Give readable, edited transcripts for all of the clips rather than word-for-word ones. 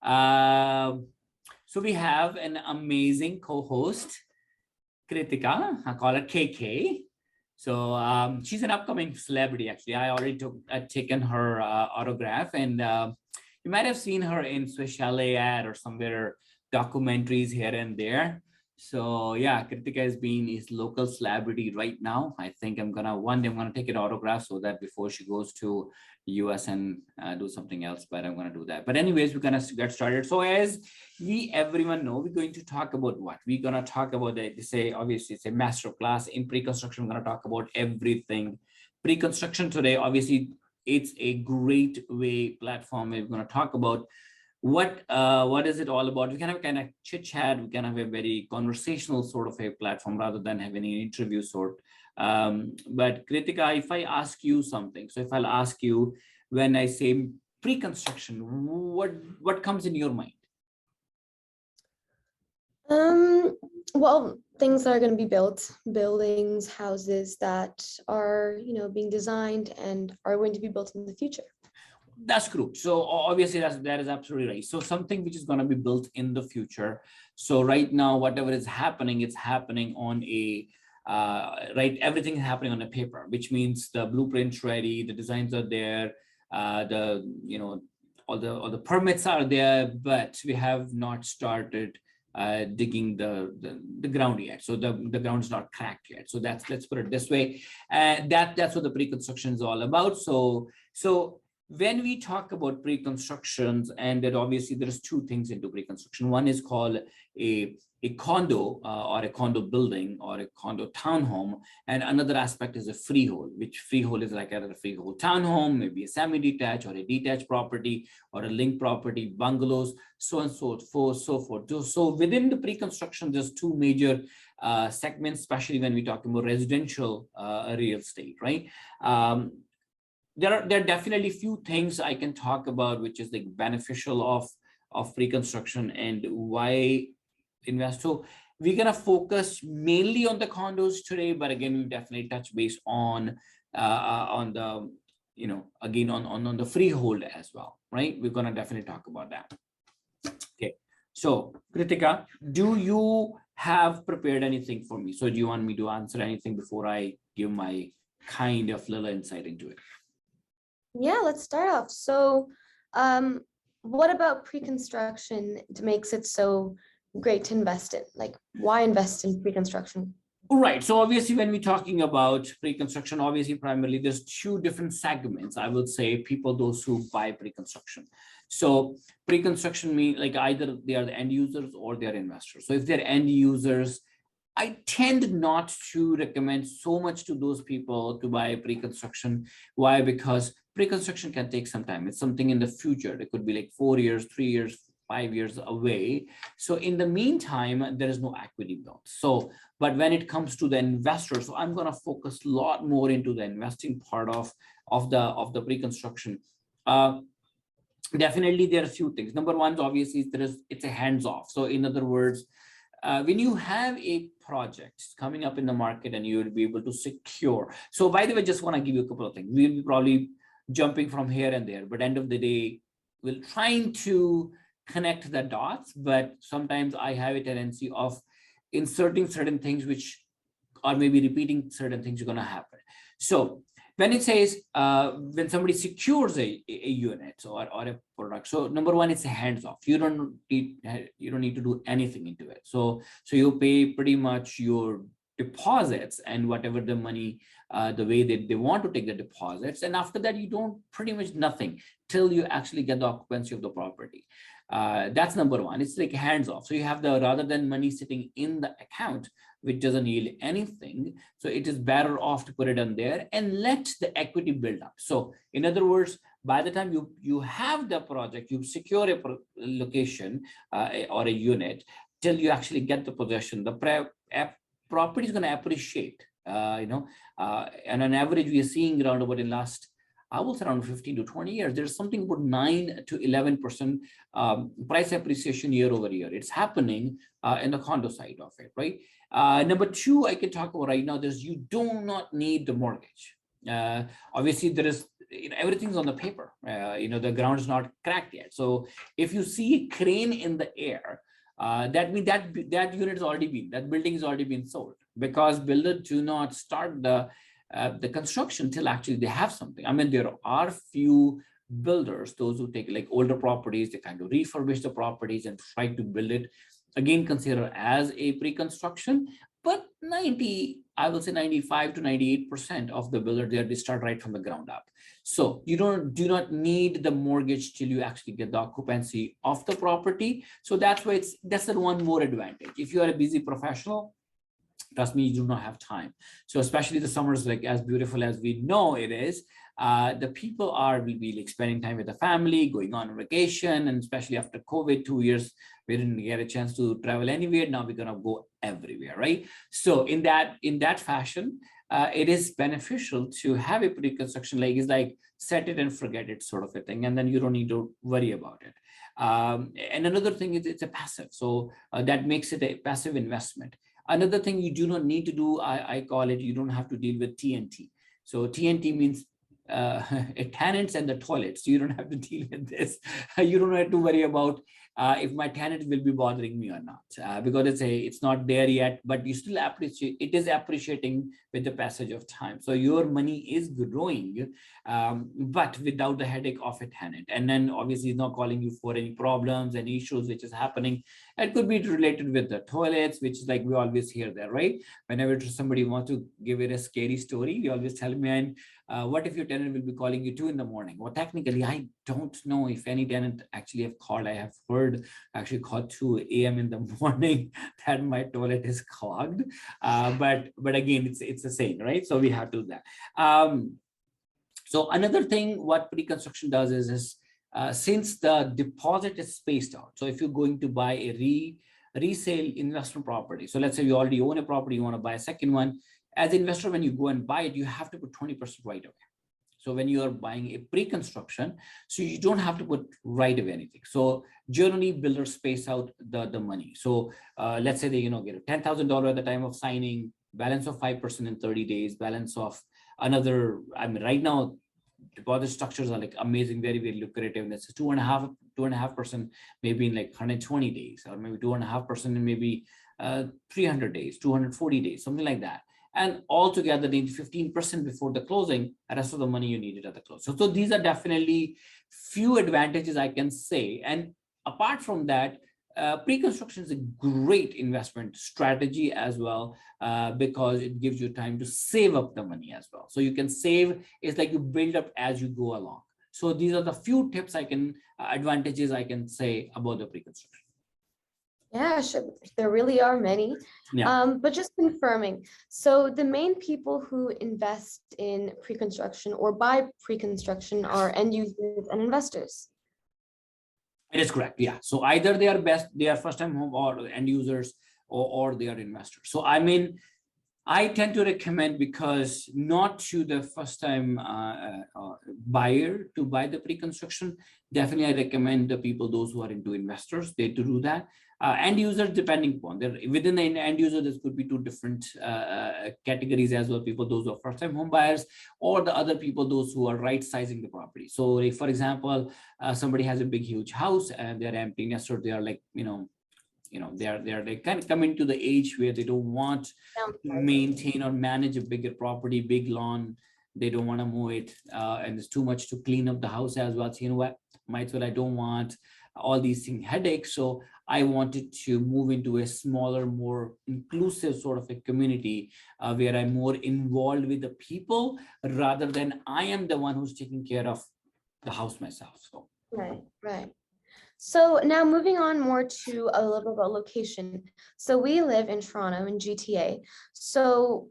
So we have an amazing co-host, Kritika. I call her KK. So she's an upcoming celebrity, actually. I already taken her autograph, and you might have seen her in Swishale ad or somewhere, documentaries here and there. So yeah, Kritika has been his local celebrity right now. I think one day I'm gonna take an autograph so that before she goes to US and do something else, but I'm gonna do that. But anyways, we're gonna get started. So as everyone know, we're going to talk about what? We're gonna talk about obviously it's a master class in pre-construction. We're gonna talk about everything pre-construction today. Obviously, it's a great platform. We're gonna talk about what is it all about. We can have kind of chit chat. We can have a very conversational sort of a platform rather than having an interview sort. But Kritika, if I ask you something, so if I'll ask you, when I say pre-construction, what comes in your mind? Well, things that are going to be built, buildings, houses that are, being designed and are going to be built in the future. That's true. So obviously that is absolutely right. So something which is going to be built in the future. So right now, whatever is happening, it's happening on a everything is happening on a paper, which means the blueprint's ready, the designs are there, all the permits are there, but we have not started digging the ground yet. So the ground is not cracked yet. So let's put it this way. That's what the pre-construction is all about. So when we talk about pre-constructions, and that obviously there's two things into pre-construction. One is called a condo or a condo building or a condo townhome, and another aspect is a freehold, which freehold is like either a freehold townhome, maybe a semi-detached or a detached property or a linked property, bungalows, so on and so forth. So within the pre-construction, there's two major segments, especially when we talk about residential real estate, right? There are definitely few things I can talk about, which is like beneficial of pre-construction and why invest. So we're gonna focus mainly on the condos today, but again, we definitely touch base on the again on the freehold as well, right? We're gonna definitely talk about that. Okay, so Kritika, do you have prepared anything for me? So do you want me to answer anything before I give my kind of little insight into it? Yeah, let's start off. So what about pre-construction makes it so great to invest in? Like, why invest in pre-construction? Right. So obviously, when we're talking about pre-construction, obviously, primarily there's two different segments. I would say those who buy pre-construction. So pre-construction means like either they are the end users or they're investors. So if they're end users, I tend not to recommend so much to those people to buy pre-construction. Why? Because pre-construction can take some time. It's something in the future. It could be like 4 years, 3 years, 5 years away. So in the meantime, there is no equity built. So, but when it comes to the investor, so I'm going to focus a lot more into the investing part of the pre-construction. Definitely, there are a few things. Number one, obviously, it's a hands-off. So in other words, when you have a project coming up in the market and you will be able to secure. So by the way, just want to give you a couple of things. We'll be probably jumping from here and there, but end of the day, we're trying to connect the dots, but sometimes I have a tendency of inserting certain things which are maybe repeating certain things are going to happen. So when it says when somebody secures a unit or a product, so number one, it's a hands-off. You don't need to do anything into it. So you pay pretty much your deposits and whatever the money, the way that they want to take the deposits, and after that you don't pretty much nothing till you actually get the occupancy of the property. That's number one. It's like hands-off. So you have rather than money sitting in the account, which doesn't yield anything. So it is better off to put it on there and let the equity build up. So in other words, by the time you have the project, you secure a location or a unit, till you actually get the possession, the property is going to appreciate. And on average, we are seeing around about in last, I will say around 15 to 20 years, there's something about 9 to 11% price appreciation year over year. It's happening in the condo side of it, right? Number two, I can talk about right now, you do not need the mortgage. Obviously, there is everything's on the paper. The ground is not cracked yet. So if you see a crane in the air, that means that unit has already been, that building has already been sold, because builders do not start the construction till actually they have something. I mean, there are few builders, those who take like older properties, they kind of refurbish the properties and try to build it again, consider as a pre-construction. But I will say 95 to 98% of the builder there, they start right from the ground up. So you do not need the mortgage till you actually get the occupancy of the property. So that's why that's the one more advantage. If you are a busy professional, trust me, you do not have time. So especially the summers, like as beautiful as we know it is, the people will be like spending time with the family, going on vacation, and especially after COVID, 2 years, we didn't get a chance to travel anywhere. Now we're gonna go everywhere, right? So in that fashion, it is beneficial to have a pre-construction, like it's like set it and forget it sort of a thing, and then you don't need to worry about it. And another thing is it's a passive, so that makes it a passive investment. Another thing you do not need to do, I call it, you don't have to deal with TNT. So TNT means tenants and the toilets. You don't have to deal with this. You don't have to worry about if my tenant will be bothering me or not, because it's not there yet, but you still appreciate, it is appreciating with the passage of time. So your money is growing, but without the headache of a tenant. And then obviously he's not calling you for any problems, any issues which is happening. It could be related with the toilets, which is like we always hear that, right? Whenever somebody wants to give it a scary story, we always tell me, what if your tenant will be calling you 2 in the morning? Well, technically, I don't know if any tenant actually have called. I have heard actually called 2 a.m. in the morning that my toilet is clogged. But again, it's the same, right? So we have to do that. So another thing, what pre-construction does is since the deposit is spaced out. So if you're going to buy a resale investment property, so let's say you already own a property, you want to buy a second one. As an investor, when you go and buy it, you have to put 20% right away. So when you are buying a pre-construction, so you don't have to put right away anything. So generally builders space out the money. So let's say they get $10,000 at the time of signing, balance of 5% in 30 days, balance of another. I mean, right now deposit structures are like amazing, very, very lucrative. And it's 2.5% maybe in like 120 days, or maybe 2.5% in maybe 300 days, 240 days, something like that. And altogether, they need 15% before the closing, the rest of the money you needed at the close. So these are definitely few advantages I can say. And apart from that, pre-construction is a great investment strategy as well, because it gives you time to save up the money as well. So you can save, it's like you build up as you go along. So these are the few tips advantages I can say about the pre-construction. Yeah, sure. There really are many. Yeah. But just confirming, so the main people who invest in pre-construction or buy pre-construction are end users and investors. It is correct. Yeah. So either they are first-time home or end users, or they are investors. So I mean, I tend to recommend, because not to the first-time buyer to buy the pre-construction. Definitely, I recommend the people, those who are into investors, they to do that. End users, depending upon within the end user, this could be 2 different categories as well. People, those who are first-time home buyers, or the other people, those who are right-sizing the property. So, if, for example, somebody has a big, huge house and they're empty nester, they are like, they kind of coming to the age where they don't want to maintain or manage a bigger property, big lawn. They don't want to mow it, and there's too much to clean up the house as well. So, what, might as well, I don't want all these headaches. So I wanted to move into a smaller, more inclusive sort of a community, where I'm more involved with the people rather than I am the one who's taking care of the house myself. So Right. So now moving on more to a little about location. So we live in Toronto in GTA. So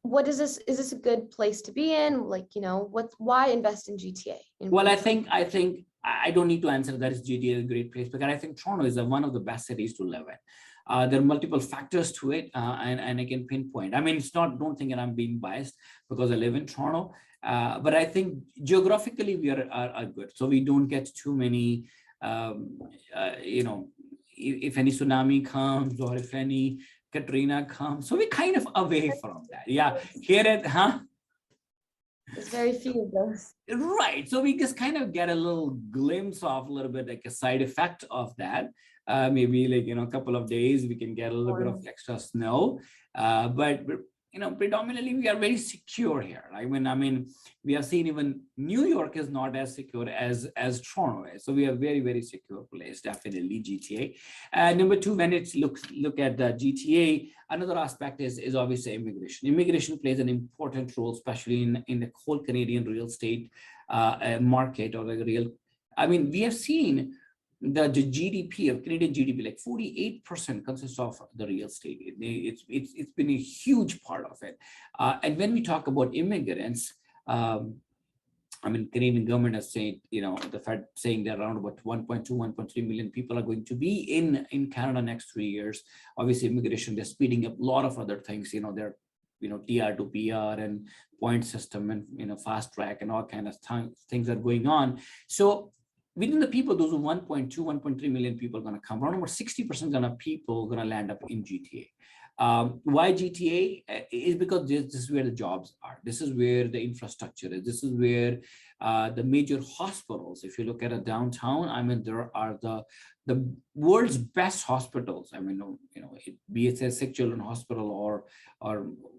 what is this? Is this a good place to be in? Like, why invest in GTA? Well, I think I don't need to answer that. Is GTA a great place? Because I think Toronto is one of the best cities to live in. There are multiple factors to it, and I can pinpoint. I mean, don't think that I'm being biased because I live in Toronto, but I think geographically we are good. So we don't get too many, if any tsunami comes or if any Katrina comes, so we're kind of away from that. Yeah, here at There's very few of those. Right. So we just kind of get a little glimpse of a little bit like a side effect of that. Maybe like, a couple of days we can get a little bit of extra snow. But predominantly we are very secure here. I mean, we have seen even New York is not as secure as Toronto is. So we are very, very secure place, definitely GTA. Number two, when it's look at the GTA, another aspect is obviously immigration. Immigration plays an important role, especially in the whole Canadian real estate market or the real. I mean, we have seen the GDP of Canadian GDP, like 48% consists of the real estate. It's been a huge part of it. And when we talk about immigrants, I mean, Canadian government has said, the Fed saying that around about 1.2, 1.3 million people are going to be in Canada next 3 years. Obviously, immigration, they're speeding up a lot of other things. They're, TR to PR and point system and, fast track and all kind of things are going on. So within the people, those 1.2, 1.3 million people are going to come. Around about 60% of people are going to land up in GTA. Why GTA? Is because this is where the jobs are. This is where the infrastructure is. This is where the major hospitals, if you look at a downtown, I mean, there are the world's best hospitals. I mean, be it a sick children hospital or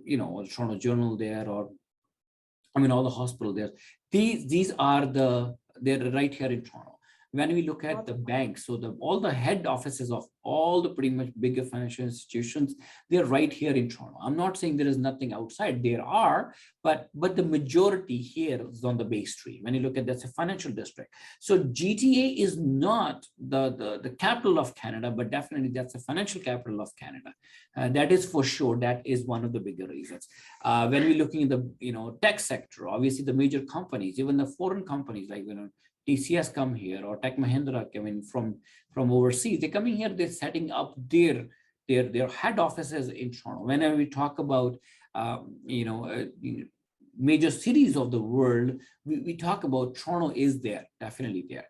Toronto Journal there, or I mean, all the hospital there. These are they're right here in Toronto. When we look at the banks, so all the head offices of all the pretty much bigger financial institutions, they're right here in Toronto. I'm not saying there is nothing outside. There are, but the majority here is on the Bay Street. When you look at that's a financial district. So GTA is not the capital of Canada, but definitely that's a financial capital of Canada. That is for sure. That is one of the bigger reasons. When we're looking at the tech sector, obviously the major companies, even the foreign companies like TCS come here, or Tech Mahindra coming from overseas. They're coming here. They're setting up their head offices in Toronto. Whenever we talk about major cities of the world, we talk about Toronto is there, definitely there.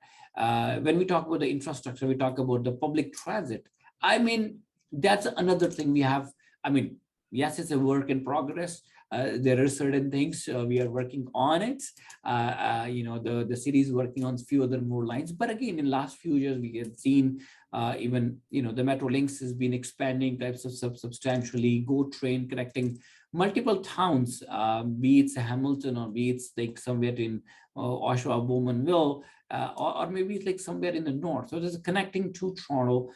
When we talk about the infrastructure, we talk about the public transit. I mean, that's another thing we have. I mean, yes, it's a work in progress. There are certain things we are working on it. The city is working on a few other more lines. But again, in the last few years, we have seen even, the Metro Links has been expanding types of substantially. Go train connecting multiple towns, be it's Hamilton or be it's like somewhere in Oshawa, Bowmanville, or maybe it's like somewhere in the north. So there's a connecting to Toronto.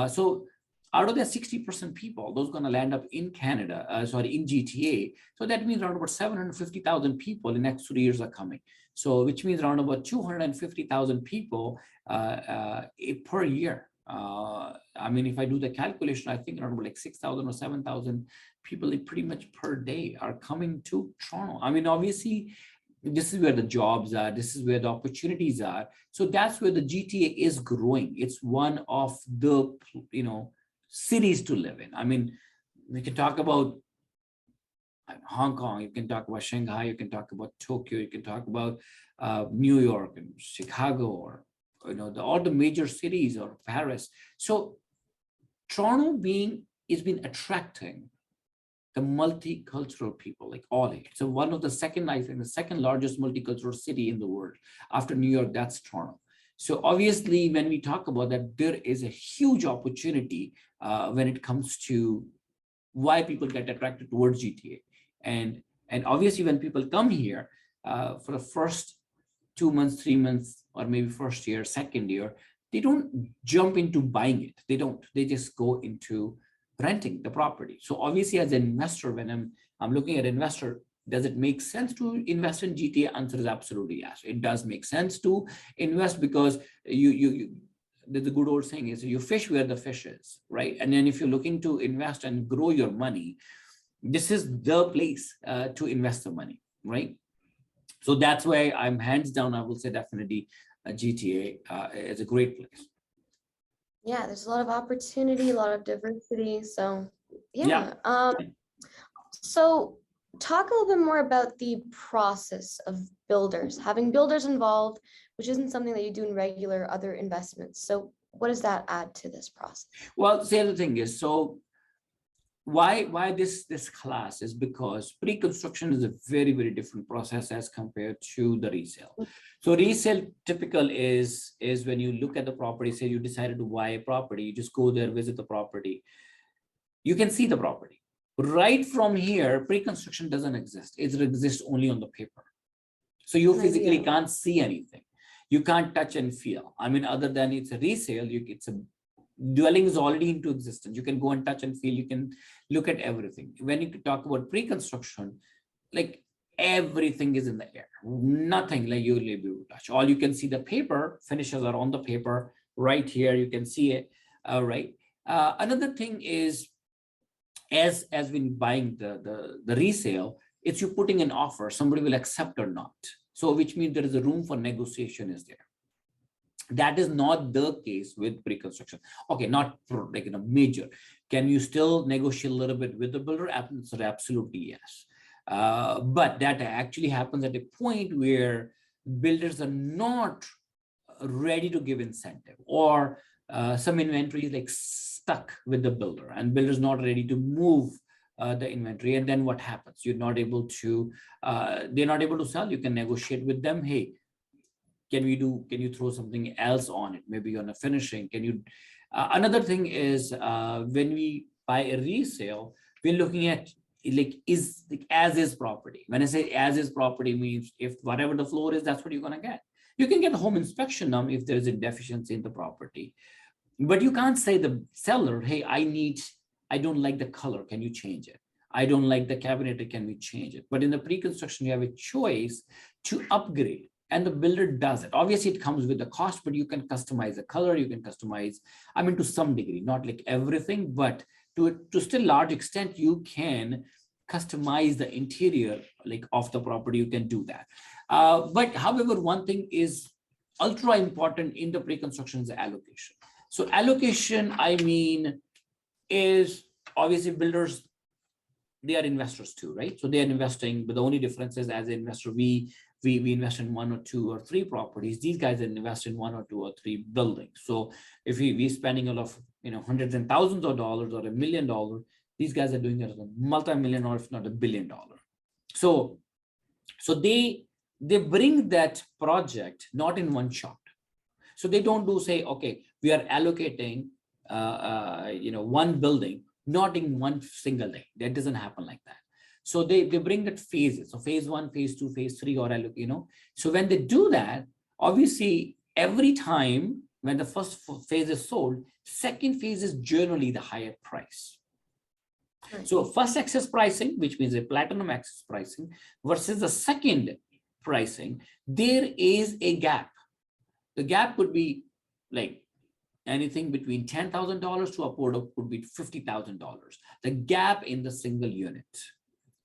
So out of that 60% people, those are going to land up in Canada, in GTA. So that means around about 750,000 people in the next 3 years are coming. So which means around about 250,000 people per year. I mean, if I do the calculation, I think around about like 6,000 or 7,000 people pretty much per day are coming to Toronto. I mean, obviously, this is where the jobs are. This is where the opportunities are. So that's where the GTA is growing. It's one of the, cities to live in. I mean, we can talk about Hong Kong, you can talk about Shanghai, you can talk about Tokyo, you can talk about New York and Chicago, or all the major cities, or Paris. So Toronto has been attracting the multicultural people, like all age. So one of the second largest multicultural city in the world after New York, that's Toronto. So obviously, when we talk about that, there is a huge opportunity when it comes to why people get attracted towards GTA. And obviously, when people come here for the first 2 months, 3 months, or maybe first year, second year, they don't jump into buying it. They just go into renting the property. So obviously, as an investor, when I'm looking at investor, does it make sense to invest in GTA? Answer is absolutely yes. It does make sense to invest because the good old saying is you fish where the fish is, right? And then if you're looking to invest and grow your money, this is the place to invest the money, right? So that's why I'm hands down, I will say definitely GTA is a great place. Yeah, there's a lot of opportunity, a lot of diversity. So yeah. So talk a little bit more about the process of having builders involved, which isn't something that you do in regular other investments. So what does that add to this process? Well, the other thing is, so why this class is because pre-construction is a very, very different process as compared to the resale. So resale typical is when you look at the property, say you decided to buy a property, you just go there, visit the property, you can see the property. Right from here, pre-construction doesn't exist. It exists only on the paper. So you physically can't see anything. You can't touch and feel. I mean, other than it's a resale, it's a dwelling is already into existence. You can go and touch and feel, you can look at everything. When you talk about pre-construction, like everything is in the air, nothing like you'll be able to touch. All you can see, the paper finishes are on the paper right here, you can see it. Right. Another thing is, as when buying the resale, it's you putting an offer, somebody will accept or not. So which means there is a room for negotiation is there. That is not the case with pre-construction. Okay, not for like major. Can you still negotiate a little bit with the builder? Absolutely yes. But that actually happens at a point where builders are not ready to give incentive, or some inventory is like stuck with the builder and builder's not ready to move the inventory. And then what happens? You're not able to, they're not able to sell. You can negotiate with them. Hey, can you throw something else on it? Maybe on a finishing. Can you, another thing is when we buy a resale, we're looking at like is like as is property. When I say as is property means if whatever the floor is, that's what you're gonna get. You can get a home inspection now if there is a deficiency in the property, but you can't say the seller, hey, I don't like the color, can you change it? I don't like the cabinet, can we change it? But in the pre-construction, you have a choice to upgrade, and the builder does it. Obviously, it comes with the cost, but you can customize the color, you can customize, I mean, to some degree, not like everything, but to still large extent, you can customize the interior like of the property, you can do that. But however, one thing is ultra important in the pre-construction is the allocation. So allocation, I mean, is obviously builders, they are investors too, right? So they are investing, but the only difference is as an investor, we invest in 1 or 2 or 3 properties. These guys invest in 1 or 2 or 3 buildings. So if we're spending a lot of, hundreds and thousands of dollars or $1 million, these guys are doing it as a multi-million or if not $1 billion. So they bring that project not in one shot. So they don't do say, okay, we are allocating, one building, not in one single day. That doesn't happen like that. So they bring it phases. So phase 1, phase 2, phase 3, or So when they do that, obviously every time when the first phase is sold, second phase is generally the higher price. Right. So first access pricing, which means a platinum access pricing versus the second pricing, there is a gap. The gap could be like anything between $10,000 to upward of could be $50,000. The gap in the single unit.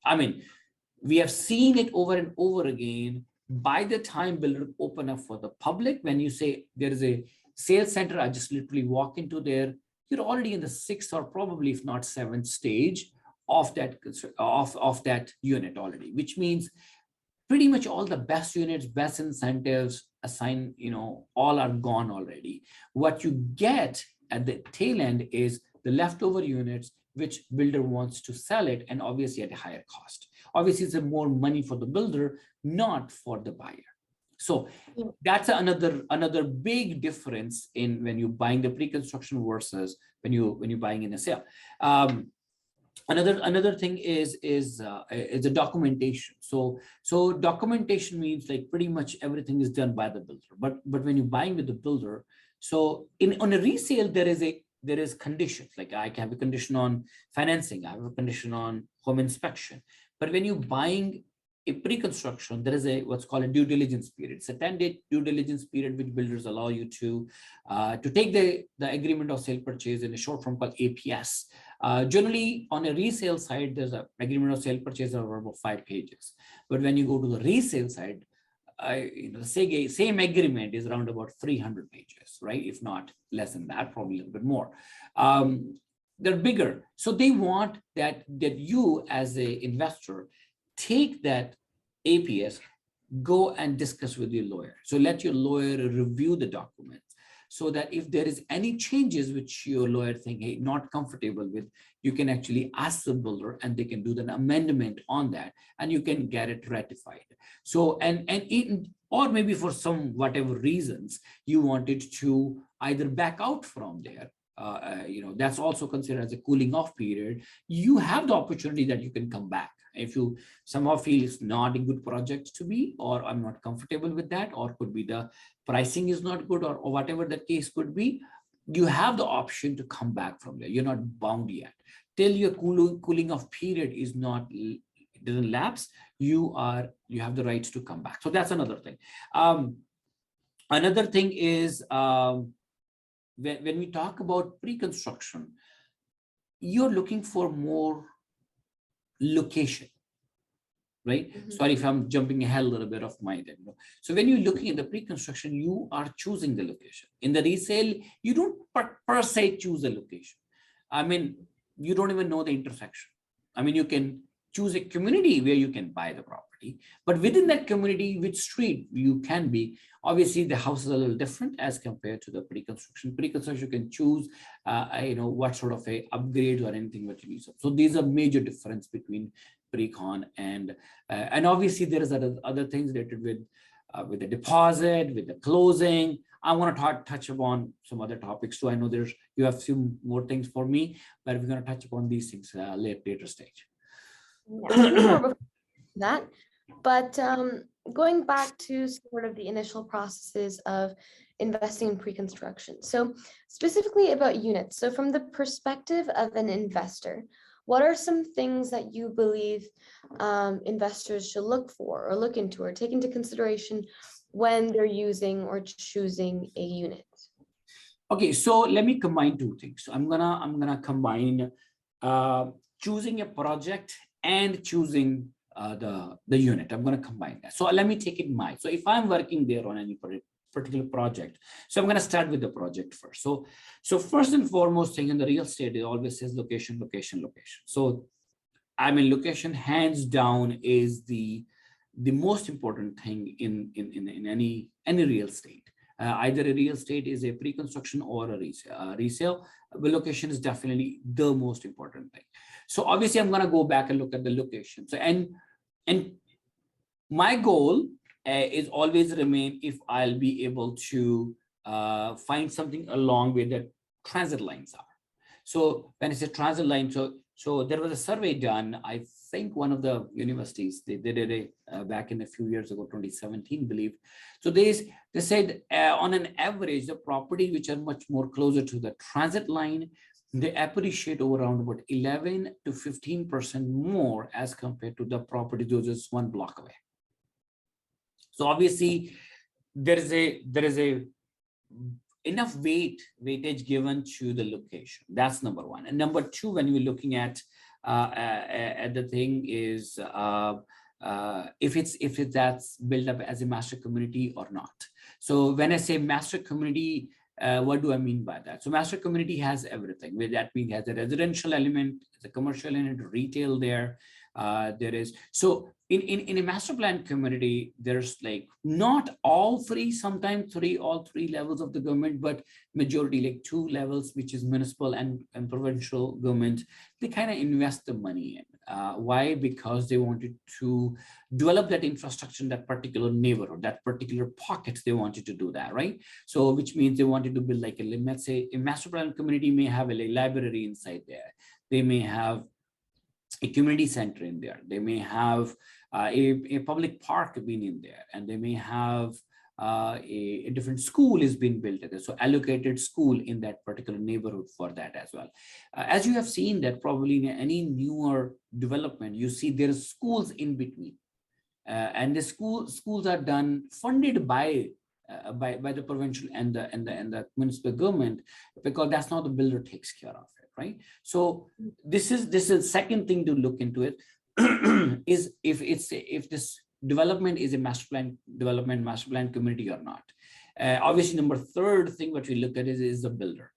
I mean, we have seen it over and over again. By the time builders open up for the public, when you say there is a sales center, I just literally walk into there, you're already in the 6th or probably if not 7th stage of that unit already, which means pretty much all the best units, best incentives assigned, all are gone already. What you get at the tail end is the leftover units, which builder wants to sell it, and obviously at a higher cost. Obviously, it's more money for the builder, not for the buyer. So that's another big difference in when you're buying the pre-construction versus when you're buying in a sale. Another thing is the documentation. So documentation means like pretty much everything is done by the builder. But when you're buying with the builder, so on a resale there is conditions. Like I have a condition on financing, I have a condition on home inspection. But when you're buying a pre-construction, there is what's called a due diligence period. It's a 10-day due diligence period which builders allow you to take the agreement of sale purchase in a short form called APS. Generally, on a resale side, there's an agreement of sale purchase of about 5 pages. But when you go to the resale side, the same agreement is around about 300 pages, right? If not less than that, probably a little bit more. They're bigger. So they want that you as an investor take that APS, go and discuss with your lawyer. So let your lawyer review the documents. so that if there is any changes which your lawyer think, hey, not comfortable with, you can actually ask the builder and they can do an amendment on that and you can get it ratified. So, or maybe for some whatever reasons, you wanted to either back out from there, that's also considered as a cooling off period. You have the opportunity that you can come back. If you somehow feel it's not a good project to be, or I'm not comfortable with that, or could be the pricing is not good, or whatever the case could be, you have the option to come back from there. You're not bound yet. Till your cooling off period is not, it doesn't lapse, you have the right to come back. So that's another thing. Another thing is when we talk about pre-construction, you're looking for more location, right? Mhm. Sorry if I'm jumping ahead a little bit of my thing. So when you're looking at the pre-construction, you are choosing the location. In the resale, you don't per se choose the location. I mean, you don't even know the intersection. I mean, you can choose a community where you can buy the property, but within that community, which street you can be, obviously the house is a little different as compared to the pre-construction. Pre-construction, you can choose, what sort of a upgrade or anything that you need. So these are major difference between pre-con and obviously there is other things related with the deposit, with the closing. I want to touch upon some other topics too. I know you have few more things for me, but we're going to touch upon these things later stage. Yeah, more before that, but going back to sort of the initial processes of investing in pre-construction. So specifically about units. So from the perspective of an investor, what are some things that you believe investors should look for or look into or take into consideration when they're using or choosing a unit? Okay, so let me combine two things. I'm gonna combine choosing a project and choosing the unit. I'm gonna combine that. So let me take it mine. So if I'm working there on any particular project, so I'm gonna start with the project first. So first and foremost thing in the real estate, it always says location, location, location. So I mean, location hands down is the most important thing in any real estate. Either a real estate is a pre-construction or a resale, the location is definitely the most important thing. So obviously I'm going to go back and look at the location. So and my goal is always remain if I'll be able to find something along where the transit lines are. So when I say transit line, so there was a survey done. I think one of the universities, they did it back in a few years ago, 2017, believe. So they said on an average, the properties which are much more closer to the transit line, they appreciate over around about 11 to 15% more as compared to the property those just one block away. So obviously there is a enough weightage given to the location. That's number one. And number two, when you're looking at the thing is if that's built up as a master community or not. So when I say master community, what do I mean by that? So master community has everything. With that means it has a residential element, the commercial element, retail there. There is so in a master plan community, there's like not all three, sometimes all three levels of the government, but majority like two levels, which is municipal and provincial government. They kind of invest the money in. Why? Because they wanted to develop that infrastructure in that particular neighborhood, that particular pocket. They wanted to do that, right? So which means they wanted to build like let's say a master plan community may have a library inside there. They may have a community center in there. They may have a public park being in there, and they may have a different school is being built there. So allocated school in that particular neighborhood for that as well. As you have seen that probably in any newer development, you see there's schools in between. And the schools are done funded by the provincial and the municipal government, because that's not the builder takes care of it, right? So this is second thing to look into it is if this development is a master plan community or not. Obviously, number third thing what we look at is the builder.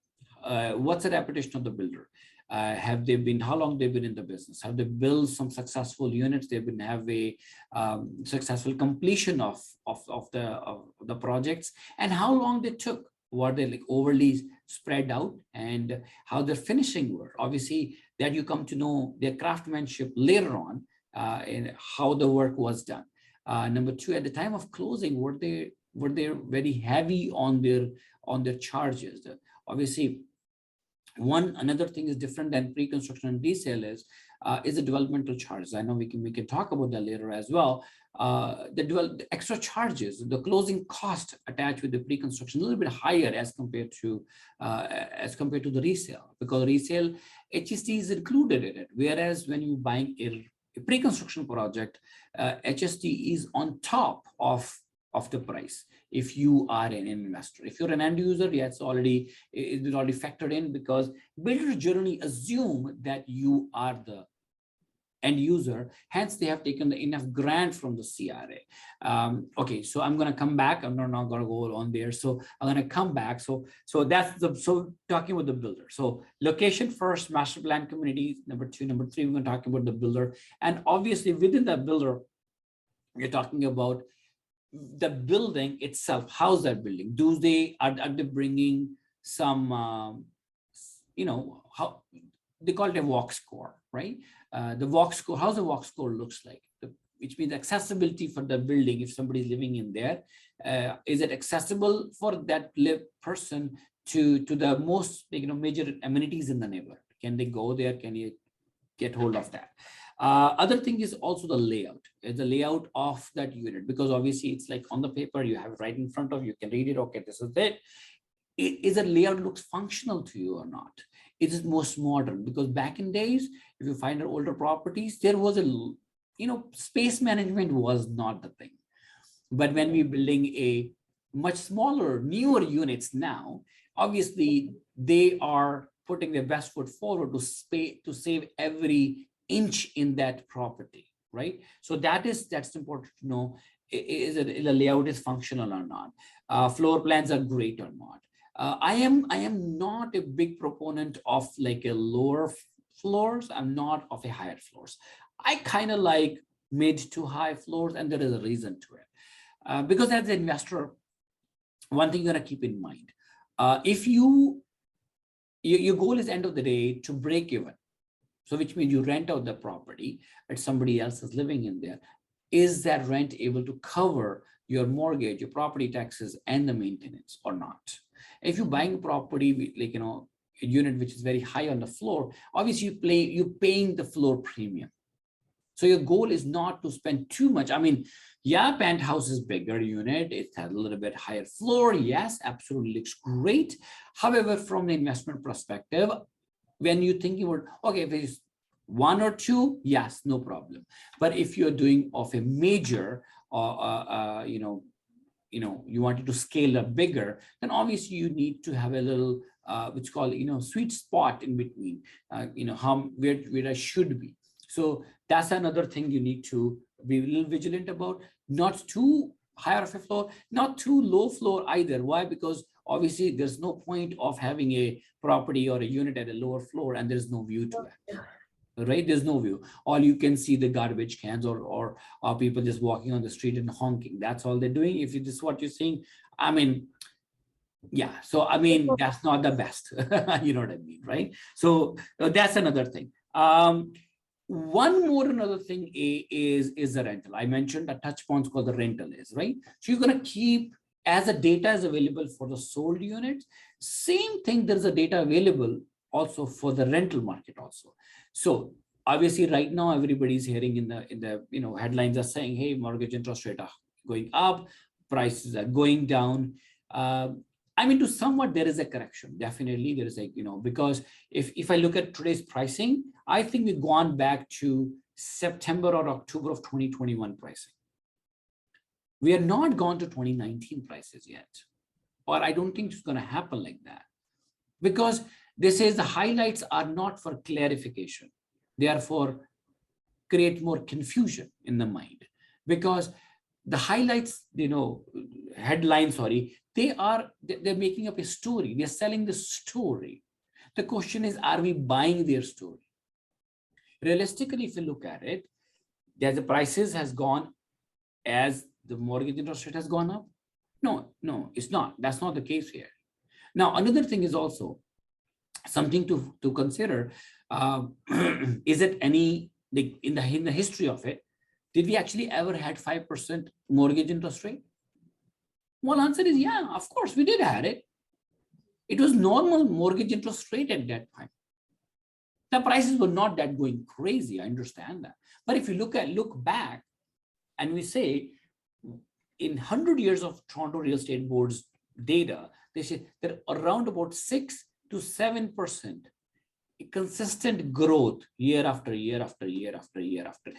What's the reputation of the builder? Have they been, how long they've been in the business? Have they built some successful units? They've been have a successful completion of the projects, and how long they took were they like overly spread out, and how their finishing were. Obviously, that you come to know their craftsmanship later on, and how the work was done. Number two, at the time of closing, were they very heavy on their charges? Obviously, another thing is different than pre-construction and resale is the developmental charges. I know we can talk about that later as well. The extra charges, the closing cost attached with the pre-construction, a little bit higher as compared to the resale, because resale HST is included in it. Whereas when you're buying a pre-construction project, HST is on top of the price. If you are an investor, if you're an end user, yeah, it's already factored in, because builders generally assume that you are the end user, hence they have taken the enough grant from the CRA. Okay, so I'm going to come back. I'm not going to go on there. So I'm going to come back. So talking about the builder. So location first, master plan community, number two, number three, we're going to talk about the builder. And obviously within that builder, we're talking about the building itself. How's that building? Are they bringing some, how they call it a walk score, right? The walk score, how's the walk score looks like, which means accessibility for the building. If somebody's living in there, is it accessible for that person to the most major amenities in the neighborhood? Can they go there? Can you get hold of that? Other thing is also the layout of that unit, because obviously it's like on the paper, you have it right in front of you, can read it. Okay, this is it. Is that layout looks functional to you or not? It is most modern, because back in days, if you find older properties, there was space management was not the thing. But when we're building a much smaller, newer units now, obviously they are putting their best foot forward to save every inch in that property, right? So that's important to know. Is it the layout is functional or not? Floor plans are great or not? I am not a big proponent of like a lower floors. I'm not of a higher floors. I kind of like mid to high floors, and there is a reason to it. Because as an investor, one thing you're gonna keep in mind, if your goal is end of the day to break even, so which means you rent out the property and somebody else is living in there, is that rent able to cover your mortgage, your property taxes, and the maintenance or not? If you're buying a property with a unit which is very high on the floor, obviously you're paying the floor premium. So your goal is not to spend too much. I mean, yeah, penthouse is bigger unit. It has a little bit higher floor. Yes, absolutely looks great. However, from the investment perspective, when you think about, okay, if it's one or two, yes, no problem. But if you're doing of a major, you wanted to scale up bigger, then obviously you need to have a little, which called, sweet spot in between, where I should be. So that's another thing you need to be a little vigilant about. Not too higher of a floor, not too low floor either. Why? Because obviously there's no point of having a property or a unit at a lower floor and there's no view to it. Right? There's no view. All you can see the garbage cans or people just walking on the street and honking. That's all they're doing. If this is what you're seeing, I mean, yeah. So, I mean, that's not the best. You know what I mean, right? So that's another thing. Another thing is the rental. I mentioned a touch points called the rental is, right? So you're going to keep, as the data is available for the sold units, same thing, there's a data available also for the rental market also. So obviously right now everybody's hearing in the headlines are saying, hey, mortgage interest rate are going up, prices are going down. I mean, to somewhat there is a correction. Definitely there is because if I look at today's pricing, I think we've gone back to September or October of 2021 pricing. We are not gone to 2019 prices yet, or I don't think it's going to happen like that, because they say the highlights are not for clarification. They are for create more confusion in the mind, because the highlights, headlines, they're making up a story. They're selling the story. The question is, are we buying their story? Realistically, if you look at it, the prices has gone as the mortgage interest rate has gone up. No, it's not. That's not the case here. Now, another thing is also something to consider. Is it any, like in the history of it, did we actually ever had 5% mortgage interest rate? Well, answer is yeah, of course we did had it. It was normal mortgage interest rate at that time. The prices were not that going crazy. I understand that. But if you look back and we say in 100 years of Toronto Real Estate Board's data, they say that around about 6 to 7% consistent growth year after year after year after year after,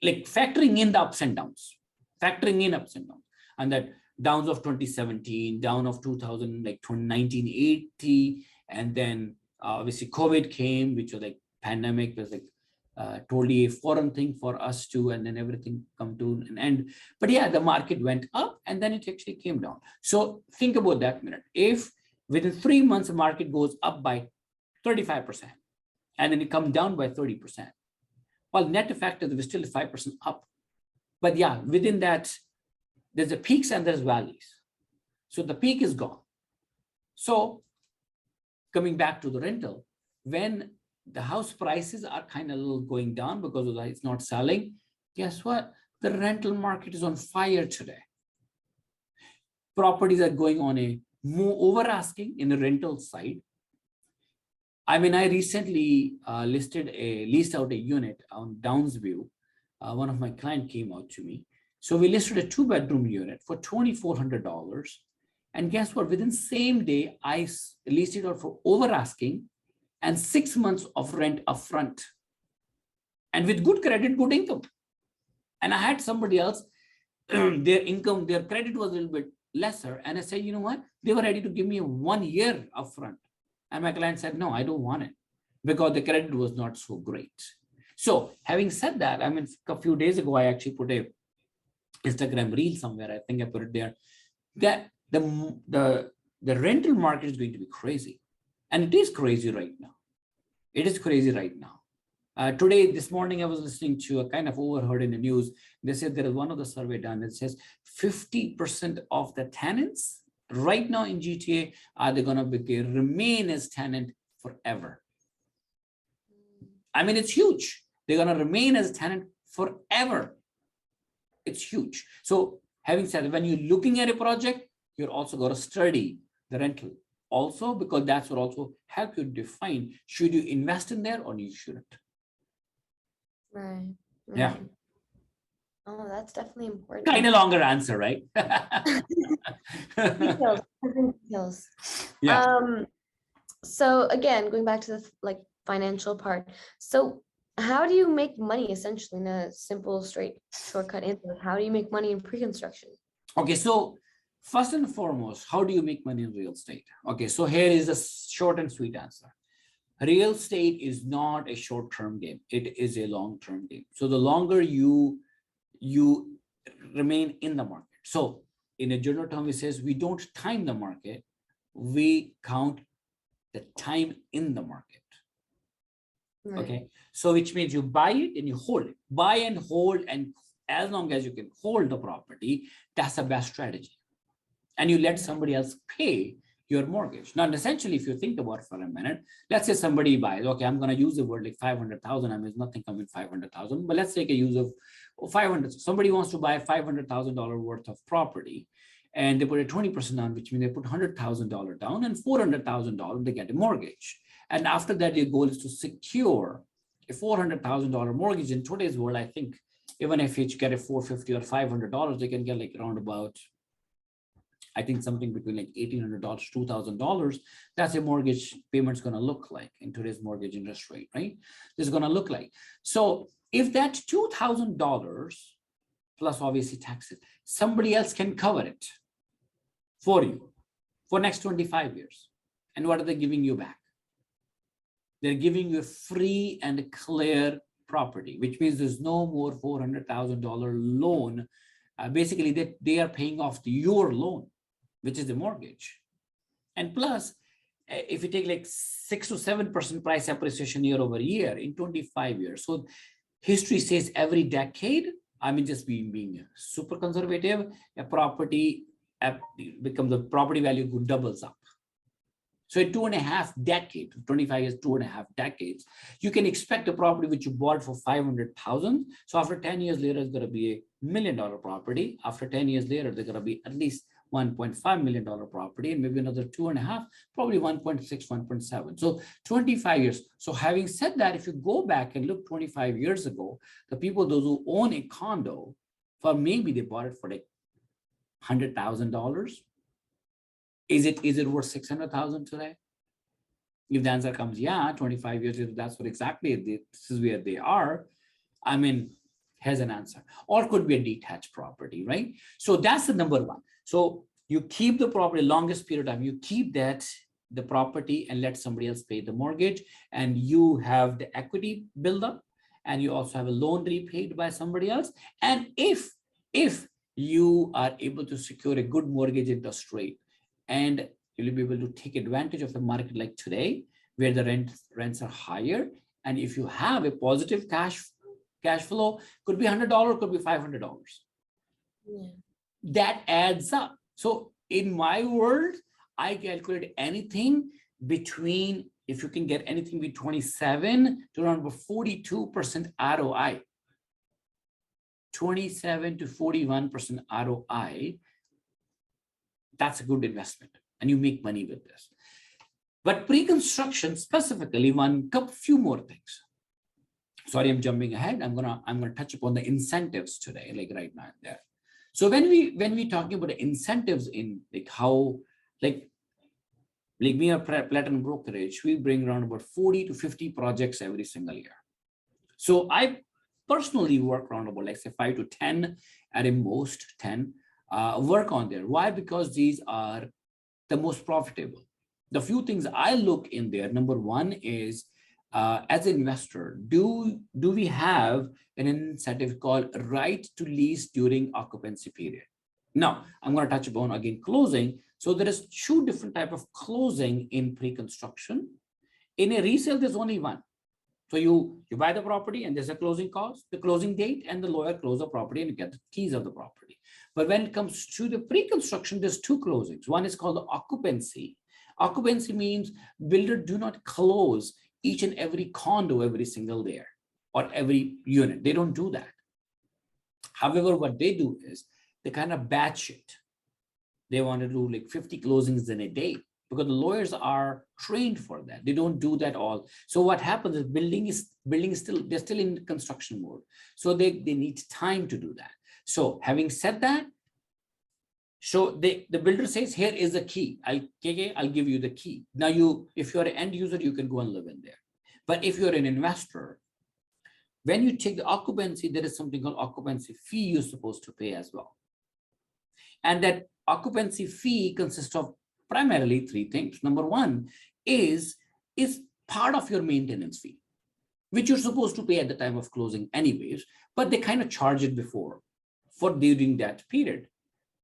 like factoring in the ups and downs, and that downs of 2017, down of 2000, like 1980, and then obviously COVID came, which was like pandemic was like totally a foreign thing for us too, and then everything come to an end. But yeah, the market went up and then it actually came down. So think about that minute. If within 3 months the market goes up by 35% and then it comes down by 30%, well, net effect is still 5% up. But yeah, within that, there's a peaks and there's valleys. So the peak is gone. So coming back to the rental, when the house prices are kind of a little going down because of that, it's not selling, guess what? The rental market is on fire today. Properties are going on a more over asking in the rental side. I mean, I recently leased out a unit on Downsview. One of my clients came out to me. So we listed a 2-bedroom unit for $2,400. And guess what? Within same day, I leased it out for over asking and 6 months of rent upfront. And with good credit, good income. And I had somebody else, their income, their credit was a little bit lesser. And I said, you know what? They were ready to give me 1 year upfront. And my client said, no, I don't want it because the credit was not so great. So having said that, I mean, a few days ago, I actually put a Instagram reel somewhere. I think I put it there, that the rental market is going to be crazy. And it is crazy right now. It is crazy right now. This morning, I was listening to a kind of overheard in the news. They said there is one of the survey done that says 50% of the tenants right now in GTA are they going to remain as tenant forever. I mean, it's huge. They're going to remain as tenant forever. It's huge. So having said, when you're looking at a project, you're also going to study the rental also, because that's what also help you define, should you invest in there or you shouldn't. Right. Yeah. Oh, that's definitely important. Kind of longer answer, right? Details. Yeah. So again, going back to the financial part. So how do you make money essentially in a simple, shortcut answer? How do you make money in pre-construction? Okay, so first and foremost, how do you make money in real estate? Okay, so here is a short and sweet answer. Real estate is not a short-term game. It is a long-term game. So the longer you remain in the market. So in a general term, it says we don't time the market. We count the time in the market. Right. Okay, so which means you buy it and you hold it. Buy and hold, and as long as you can hold the property, that's the best strategy. And you let somebody else pay your mortgage. Now, essentially, if you think about it for a minute, let's say somebody buys, okay, I'm going to use the word like 500,000. I mean, nothing coming 500,000, but let's take a use of 500. Somebody wants to buy $500,000 worth of property, and they put a 20% down, which means they put $100,000 down, and $400,000 they get a mortgage. And after that, your goal is to secure a $400,000 mortgage. In today's world, I think even if you get a $450 or $500, they can get like around about, I think something between like $1,800 to $2,000. That's a mortgage payment's going to look like in today's mortgage interest rate, right? This is going to look like. So if that $2,000 plus obviously taxes, somebody else can cover it for you for next 25 years. And what are they giving you back? They're giving you a free and clear property, which means there's no more $400,000 loan. Basically, they are paying off your loan, which is the mortgage. And plus, if you take like 6 to 7% price appreciation year over year in 25 years. So history says every decade, I mean, just being super conservative, a property becomes the property value doubles up. So in 2.5 decades, 25 years, 2.5 decades, you can expect a property which you bought for 500,000. So after 10 years later, it's going to be $1 million property. After 10 years later, they're going to be at least $1.5 million property, and maybe another 2.5, probably 1.6, 1.7. So 25 years. So having said that, if you go back and look 25 years ago, the people, those who own a condo, for maybe they bought it for like $100,000. Is it worth 600,000 today? If the answer comes, yeah, 25 years later, that's what exactly this is where they are. I mean, here's an answer. Or could be a detached property, right? So that's the number one. So you keep the property longest period of time, you keep the property and let somebody else pay the mortgage, and you have the equity build up, and you also have a loan repaid by somebody else. And if you are able to secure a good mortgage interest rate, and you'll be able to take advantage of the market like today, where the rents are higher, and if you have a positive cash flow, could be $100, could be $500. Yeah. That adds up. So in my world, I calculate anything between, if you can get anything between 27 to around 42% ROI, 27 to 41% ROI, that's a good investment, and you make money with this. But pre-construction specifically, few more things. Sorry, I'm jumping ahead. I'm gonna touch upon the incentives today, like right now and there. So when we talking about the incentives in like how like me or Platinum Brokerage, we bring around about 40 to 50 projects every single year. So I personally work around about, like, say 5 to 10 at a most 10 work on there. Why? Because these are the most profitable. The few things I look in there, number one is, as an investor, do we have an incentive called right to lease during occupancy period? Now, I'm going to touch upon again closing. So there is 2 different types of closing in pre-construction. In a resale, there's only one. So you buy the property and there's a closing cost, the closing date, and the lawyer close the property and you get the keys of the property. But when it comes to the pre-construction, there's 2 closings. One is called the occupancy. Occupancy means builders do not close each and every condo every single day or every unit. They don't do that. However, what they do is they kind of batch it. They want to do like 50 closings in a day, because the lawyers are trained for that. They don't do that all. So what happens is they're still in construction mode. So they need time to do that. So having said that, so the builder says, here is the key. I'll give you the key. Now if you're an end user, you can go and live in there. But if you're an investor, when you take the occupancy, there is something called occupancy fee you're supposed to pay as well. And that occupancy fee consists of primarily 3 things. Number one is part of your maintenance fee, which you're supposed to pay at the time of closing anyways, but they kind of charge it before for during that period.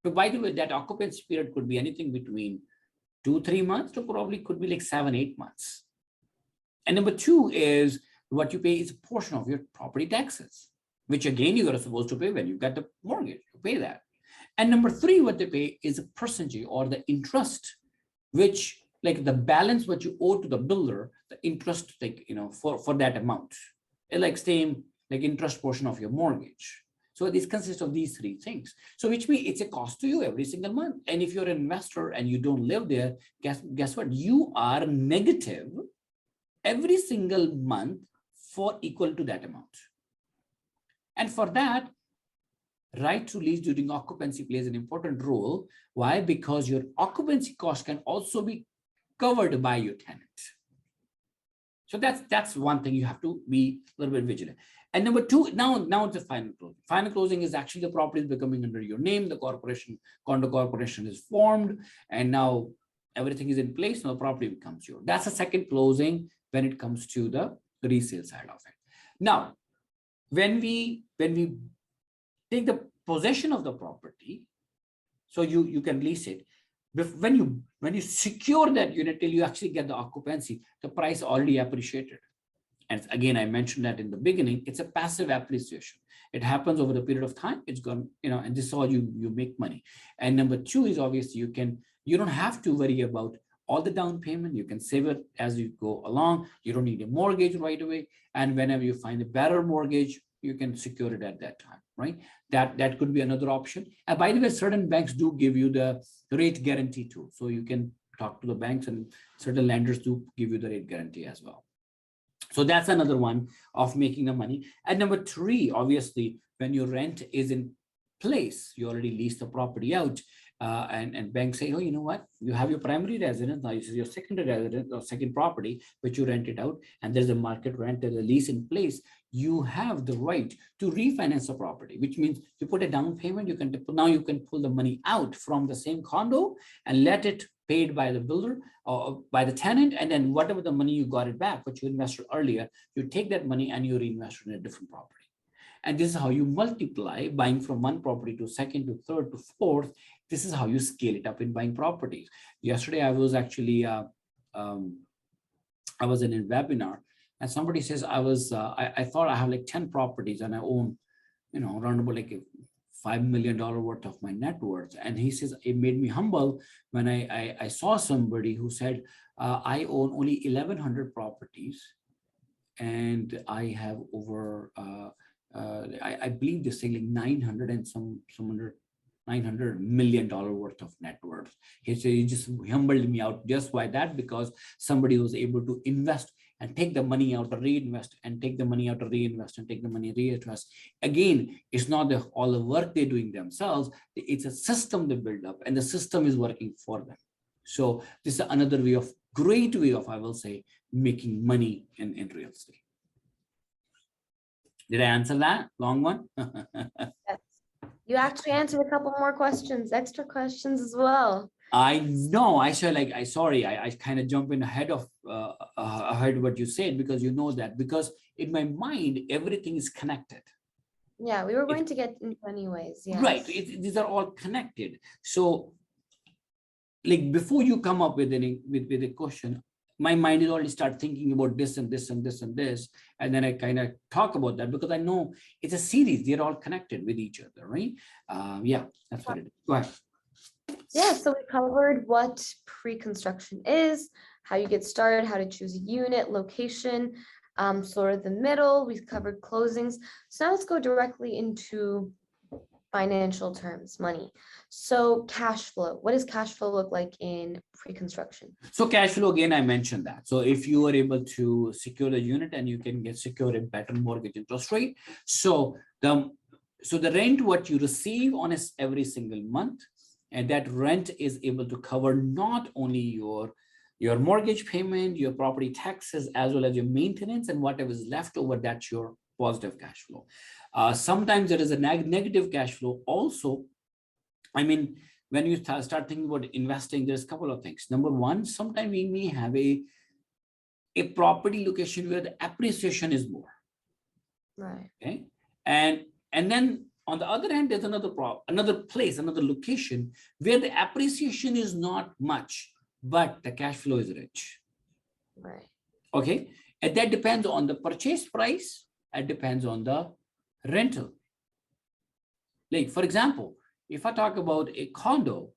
But by the way, that occupancy period could be anything between 2-3 months to probably could be like 7-8 months. And number 2 is what you pay is a portion of your property taxes, which again, you are supposed to pay when you get the mortgage, you pay that. And number 3, what they pay is a percentage or the interest, which like the balance what you owe to the builder, the interest, like, for that amount, like same like interest portion of your mortgage. So this consists of these 3 things. So which means it's a cost to you every single month. And if you're an investor and you don't live there, guess what? You are negative every single month for equal to that amount. And for that, right to lease during occupancy plays an important role. Why? Because your occupancy cost can also be covered by your tenant. So that's one thing you have to be a little bit vigilant. And number 2, now it's the final closing. Final closing is actually the property is becoming under your name. The condo corporation is formed, and now everything is in place. Now the property becomes yours. That's the second closing when it comes to the resale side of it. Now, when we take the possession of the property, so you can lease it. When you secure that unit till you actually get the occupancy, the price already appreciated. And again, I mentioned that in the beginning, it's a passive appreciation. It happens over the period of time. It's gone, and this is how you make money. And number 2 is obviously you don't have to worry about all the down payment. You can save it as you go along. You don't need a mortgage right away. And whenever you find a better mortgage, you can secure it at that time, right? That could be another option. And by the way, certain banks do give you the rate guarantee too. So you can talk to the banks, and certain lenders do give you the rate guarantee as well. So that's another one of making the money. And number three, obviously, when your rent is in place, you already leased the property out, and banks say, oh, you know what? You have your primary residence, now this is your secondary residence or second property, which you rent it out, and there's a market rent, there's a lease in place. You have the right to refinance the property, which means you put a down payment, you can now you can pull the money out from the same condo and let it paid by the builder or by the tenant, and then whatever the money you got it back, what you invested earlier, you take that money and you reinvest it in a different property. And this is how you multiply, buying from one property to second to third to fourth. This is how you scale it up in buying properties. Yesterday, I was actually, I was in a webinar, and somebody says, I thought I have like 10 properties and I own, around about like $5 million worth of my net worth. And he says, it made me humble when I saw somebody who said, I own only 1,100 properties and I have over, I believe they're saying like 900 and some $900 million worth of net worth. He said, he just humbled me out just by that, because somebody was able to invest and take the money out to reinvest, and take the money out to reinvest, and take the money reinvest. Again, it's not all the work they're doing themselves. It's a system they build up, and the system is working for them. So this is another great way of, I will say, making money in real estate. Did I answer that? Long one? Yes. You actually answered a couple more questions, extra questions as well. I know. I kind of jump in ahead of what you said, because you know that, because in my mind everything is connected. Yeah, we were going to get into anyways. Yes. Right. These are all connected. So, like, before you come up with a question, my mind is already start thinking about this and this and this and this, and then I kind of talk about that, because I know it's a series. They're all connected with each other, right? Yeah, that's what it is. Go ahead. Yeah, so we covered what pre-construction is, how you get started, how to choose a unit, location, sort of the middle. We've covered closings. So now let's go directly into financial terms, money. So cash flow, what does cash flow look like in pre-construction? So cash flow, again, I mentioned that. So if you are able to secure the unit, and you can secure a better mortgage interest rate. So the rent, what you receive on every single month, and that rent is able to cover not only your mortgage payment, your property taxes, as well as your maintenance, and whatever is left over, that's your positive cash flow. Sometimes there is a negative cash flow also. I mean, when you start thinking about investing, there's a couple of things. Number one, sometimes we may have a property location where the appreciation is more. Right. Okay. And then on the other hand, there's another place, another location where the appreciation is not much, but the cash flow is rich. Right. Okay. And that depends on the purchase price. It depends on the rental. Like, for example, if I talk about a condo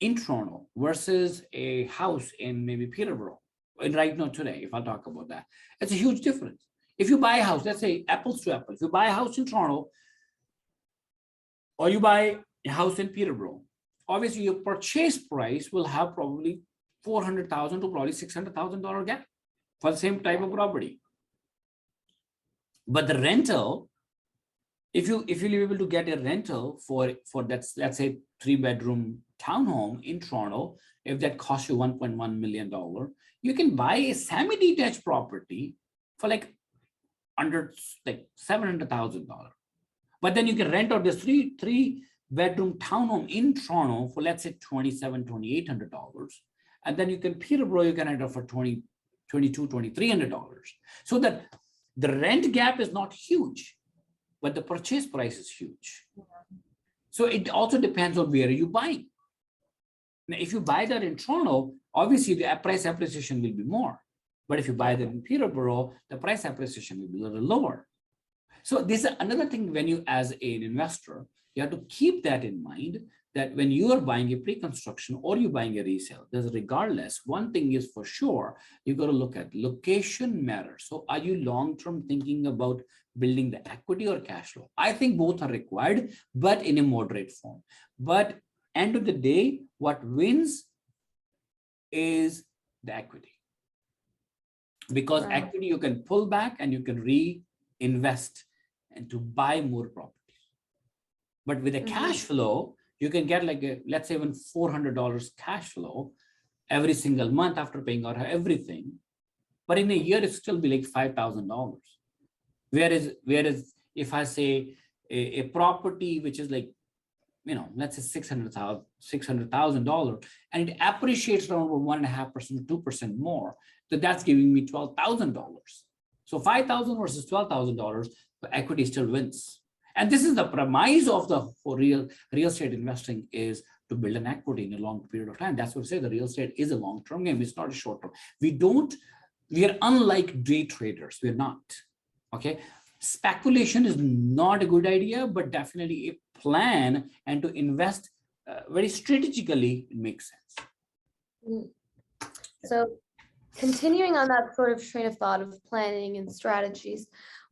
in Toronto versus a house in maybe Peterborough, and right now today, if I talk about that, it's a huge difference. If you buy a house, let's say apples to apples, if you buy a house in Toronto or you buy a house in Peterborough, obviously your purchase price will have probably $400,000 to probably $600,000 gap for the same type of property. But the rental, if you're able to get a rental for that, let's say 3-bedroom townhome in Toronto, if that costs you $1.1 million, you can buy a semi-detached property for like under like $700,000. But then you can rent out this three-bedroom townhome in Toronto for, let's say, $2,800. And then you can Peterborough, you can rent out for $2,200, $2,300. So that the rent gap is not huge, but the purchase price is huge. So it also depends on where you buy. Now, if you buy that in Toronto, obviously the price appreciation will be more. But if you buy that in Peterborough, the price appreciation will be a little lower. So this is another thing when you, as an investor, you have to keep that in mind, that when you are buying a pre-construction or you're buying a resale, there's regardless, one thing is for sure, you got to look at location matters. So are you long-term thinking about building the equity or cash flow? I think both are required, but in a moderate form. But end of the day, what wins is the equity. Because Right. equity you can pull back and you can reinvest and to buy more properties. But with a cash flow, you can get like a, let's say even $400 cash flow every single month after paying out everything. But in a year, it still be like $5,000. Whereas if I say a property which is like, you know, let's say $600,000 and it appreciates around 1.5% to 2% more, so that's giving me $12,000. So $5,000 versus $12,000, the equity still wins. And this is the premise of the real estate investing, is to build an equity in a long period of time. That's what I say, the real estate is a long-term game. It's not a short-term. We are unlike day traders. We're not, okay? Speculation is not a good idea, but definitely a plan and to invest very strategically, it makes sense. So continuing on that sort of train of thought of planning and strategies,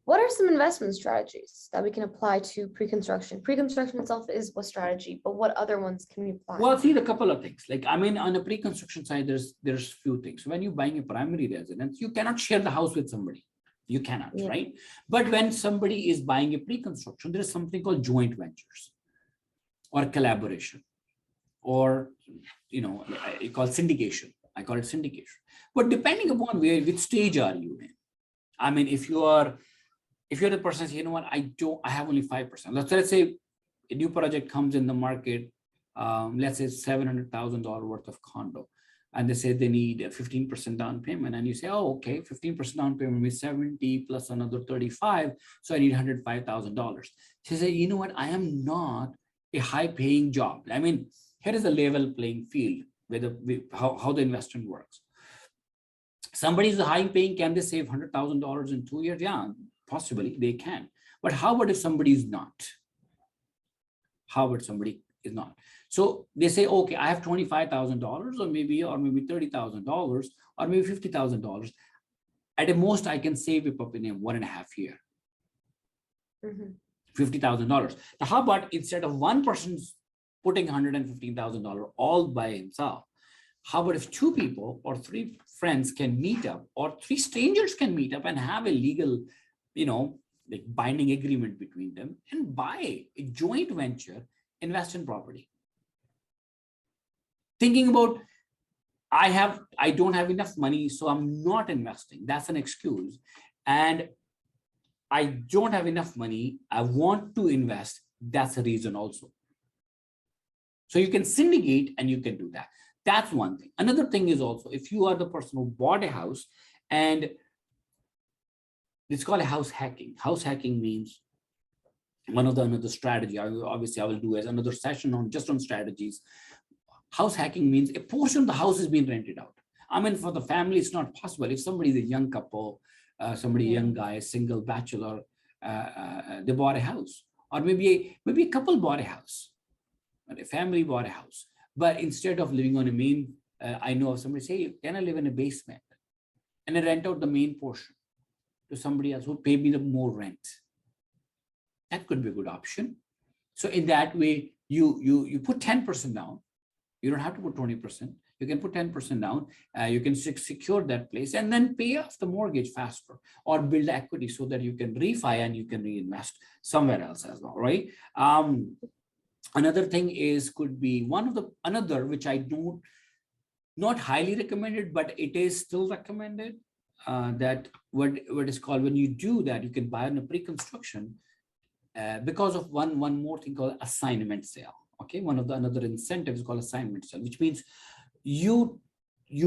what are some investment strategies that we can apply to pre-construction? Pre-construction itself is a strategy, but what other ones can we apply? Well, see, a couple of things. Like, I mean, on the pre-construction side, there's few things. When you're buying a primary residence, you cannot share the house with somebody. You cannot, right? But when somebody is buying a pre-construction, there is something called joint ventures or collaboration, or, you know, I call syndication. I call it syndication. But depending upon which stage are you in? I mean, if you're the person says, you know what, I have only 5%. Let's say a new project comes in the market, let's say $700,000 worth of condo, and they say they need a 15% down payment, and you say, oh, okay, 15% down payment means 70 plus another 35, so I need $105,000. She say, you know what, I am not a high-paying job. I mean, here is a level playing field with how the investment works. Somebody is high-paying, can they save $100,000 in 2 years? Yeah, possibly they can. But how about if somebody is not? How about somebody is not? So they say, okay, I have $25,000 or maybe $30,000 or maybe $50,000. At the most, I can save it up in a 1.5 year. $50,000. Now, how about instead of one person's putting $115,000 all by himself, how about if 2 people or 3 friends can meet up, or 3 strangers can meet up and have a legal, you know, like binding agreement between them and buy a joint venture, invest in property. Thinking about, I don't have enough money, so I'm not investing. That's an excuse. And I don't have enough money, I want to invest. That's a reason also. So you can syndicate and you can do that. That's one thing. Another thing is also, if you are the person who bought a house, and it's called a house hacking. House hacking means another strategy. Obviously, I will do as another session on just on strategies. House hacking means a portion of the house is being rented out. I mean, for the family, it's not possible. If somebody is a young couple, somebody young guy, single bachelor, they bought a house, or maybe a couple bought a house, and a family bought a house. But instead of living on a main, I know of somebody say, can I live in a basement? And I rent out the main portion to somebody else who pay me the more rent. That could be a good option. So in that way, you put 10% down. You don't have to put 20%. You can put 10% down. You can secure that place and then pay off the mortgage faster, or build equity so that you can refi and you can reinvest somewhere else as well, right? Another thing could be another which I don't, not highly recommended, but it is still recommended, that what is called, when you do that, you can buy on a pre-construction because of one more thing called assignment sale. Okay, another incentive is called assignment sale, which means you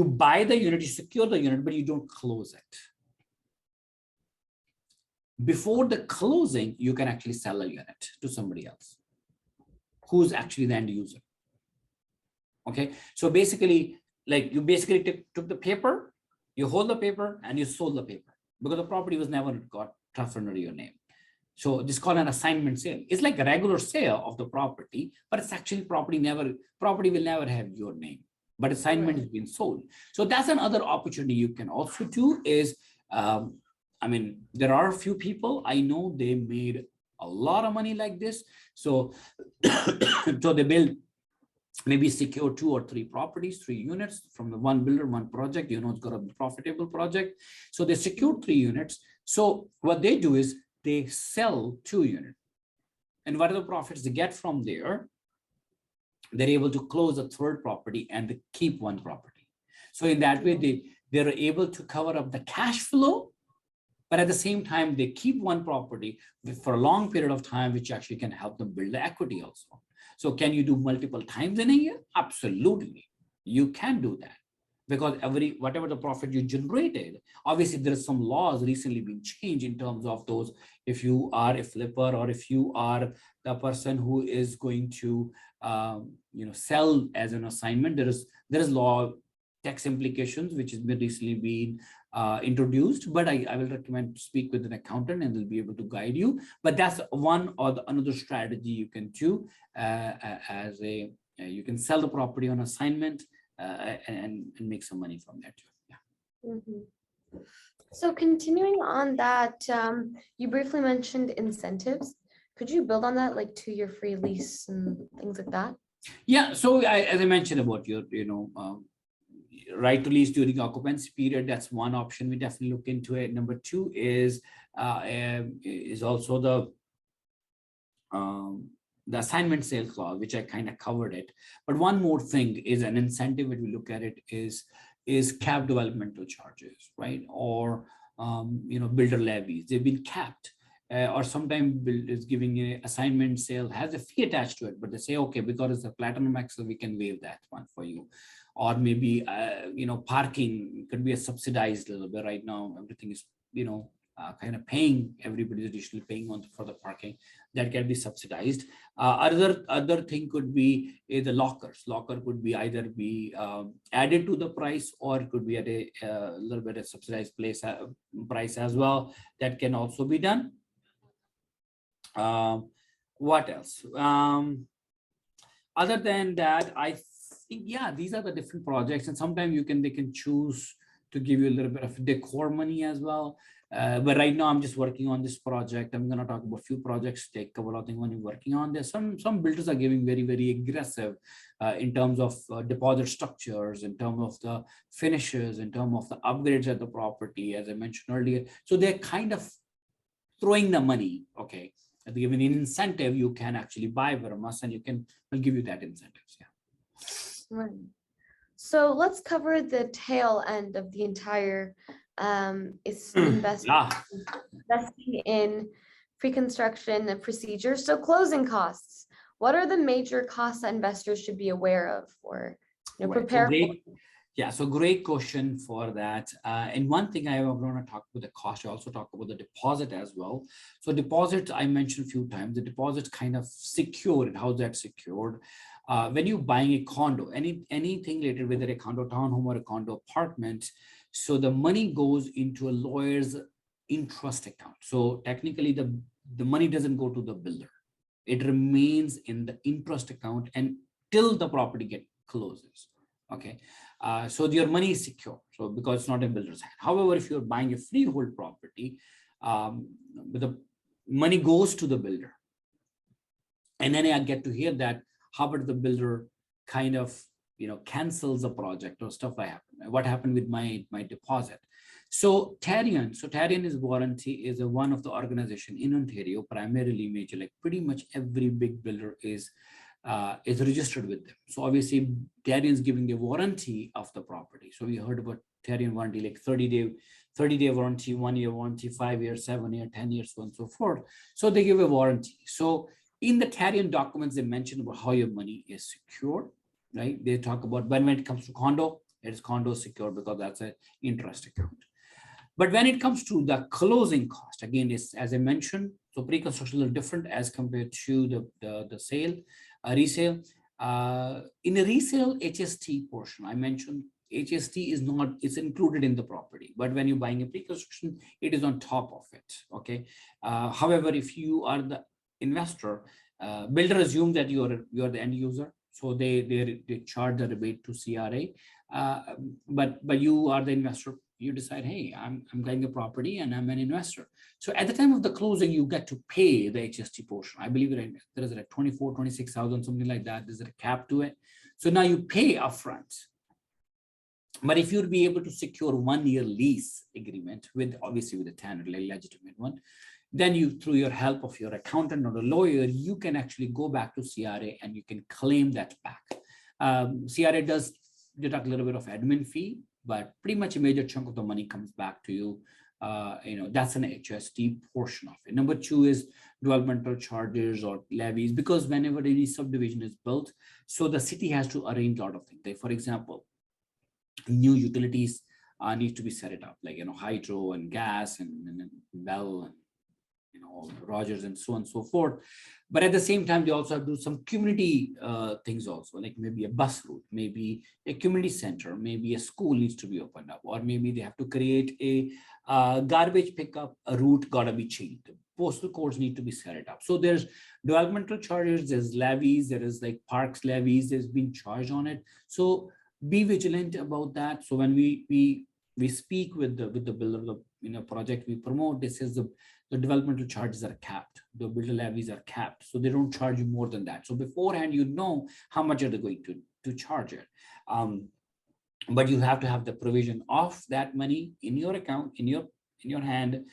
buy the unit, you secure the unit, but you don't close it. Before the closing, you can actually sell a unit to somebody else who's actually the end user. Okay, so basically, like you took the paper, you hold the paper and you sold the paper, because the property was never got transferred under your name. So this is called an assignment sale. It's like a regular sale of the property, but it's actually property will never have your name, but assignment is being sold. So that's another opportunity you can also do is, I mean, there are a few people I know, they made a lot of money like this. So, so they build, maybe secure 2 or 3 properties, 3 units from the one builder, one project, you know, it's got a profitable project. So they secure 3 units. So what they do is they sell 2 units, and whatever profits they get from there, they're able to close a 3rd property and they keep 1 property. So in that way, they're able to cover up the cash flow, but at the same time, they keep 1 property for a long period of time, which actually can help them build the equity also. So can you do multiple times in a year? Absolutely. You can do that, because whatever the profit you generated, obviously there are some laws recently being changed in terms of those. If you are a flipper, or if you are the person who is going to sell as an assignment, there is law tax implications which has been recently been introduced, but I will recommend to speak with an accountant and they'll be able to guide you. But that's one or another strategy you can do you can sell the property on assignment and make some money from that too. Yeah. Mm-hmm. So continuing on that, you briefly mentioned incentives. Could you build on that, like 2-year free lease and things like that? Yeah. So as I mentioned about your, right to lease during occupancy period, that's one option. We definitely look into it. Number 2 is also the assignment sale clause, which I kind of covered it. But one more thing is an incentive when we look at it is capped developmental charges, right? Or builder levies. They've been capped. Or sometimes builders giving a assignment sale has a fee attached to it, but they say, okay, because it's a platinum access, we can waive that one for you. Or maybe parking could be a subsidized a little bit. Right now everything is kind of paying, everybody's additionally paying for the parking, that can be subsidized. Other thing could be the lockers. Locker could be either be added to the price, or it could be at a little bit of subsidized price as well. That can also be done. What else? Other than that, I think, yeah, these are the different projects, and sometimes they can choose to give you a little bit of decor money as well. But right now I'm just working on this project. I'm going to talk about a few projects, take a couple of things when you're working on this. Some builders are giving very, very aggressive in terms of deposit structures, in terms of the finishes, in terms of the upgrades at the property, as I mentioned earlier. So they're kind of throwing the money. Okay, if they give an incentive, you can actually buy from us, and we'll give you that incentives. Yeah. Right. So let's cover the tail end of the entire investing in pre-construction procedure. So closing costs. What are the major costs that investors should be aware of or prepare for? Yeah, so great question for that. And one thing I want to talk about the cost, I also talk about the deposit as well. So deposit, I mentioned a few times, the deposit kind of secured. How's that secured? When you're buying a condo, anything related, whether a condo townhome or a condo apartment, so the money goes into a lawyer's interest account. So technically the money doesn't go to the builder. It remains in the interest account until the property closes. Okay. So your money is secure. So because it's not in builder's hand. However, if you're buying a freehold property, the money goes to the builder. And then I get to hear that how about the builder kind of cancels a project or stuff like that. What happened with my deposit? So Tarion is warranty is one of the organization in Ontario, primarily major, like pretty much every big builder is registered with them. So obviously Tarion is giving a warranty of the property. So we heard about Tarion warranty, like 30-day warranty, 1-year warranty, 5 years, 7 years, 10 years, so on and so forth. So they give a warranty. So in the Tarion documents, they mention about how your money is secured, right? They talk about when it comes to condo, it is condo secure because that's an interest account. But when it comes to the closing cost, again, is as I mentioned, so pre-construction is a little different as compared to the sale, resale. In a resale HST portion, I mentioned HST is not, it's included in the property, but when you're buying a pre-construction, it is on top of it. Okay. However, if you are the investor, builder assume that you're the end user, so they charge the rebate to CRA. But you are the investor. You decide, hey, I'm buying a property and I'm an investor. So at the time of the closing, you get to pay the HST portion. I believe there is like 24, 26,000, something like that. There's a cap to it. So now you pay upfront. But if you'd be able to secure 1-year lease agreement with, obviously with a tenant, like legitimate one, then you, through your help of your accountant or a lawyer, you can actually go back to CRA and you can claim that back. CRA does deduct a little bit of admin fee, but pretty much a major chunk of the money comes back to you. That's an HST portion of it. Number 2 is developmental charges or levies, because whenever any subdivision is built, so the city has to arrange a lot of things. Like, for example, new utilities need to be set it up, like, hydro and gas and well and, Rogers and so on and so forth. But at the same time, they also have to do some community things also, like maybe a bus route, maybe a community center, maybe a school needs to be opened up, or maybe they have to create a garbage pickup, a route gotta be changed. Postal codes need to be set it up. So there's developmental charges, there's levies, there is like parks levies, there's been charged on it. So be vigilant about that. So when we speak with the builder, project we promote, this is the developmental charges are capped, the builder levies are capped, so they don't charge you more than that. So beforehand, how much are they going to charge it. But you have to have the provision of that money in your account, in your hand,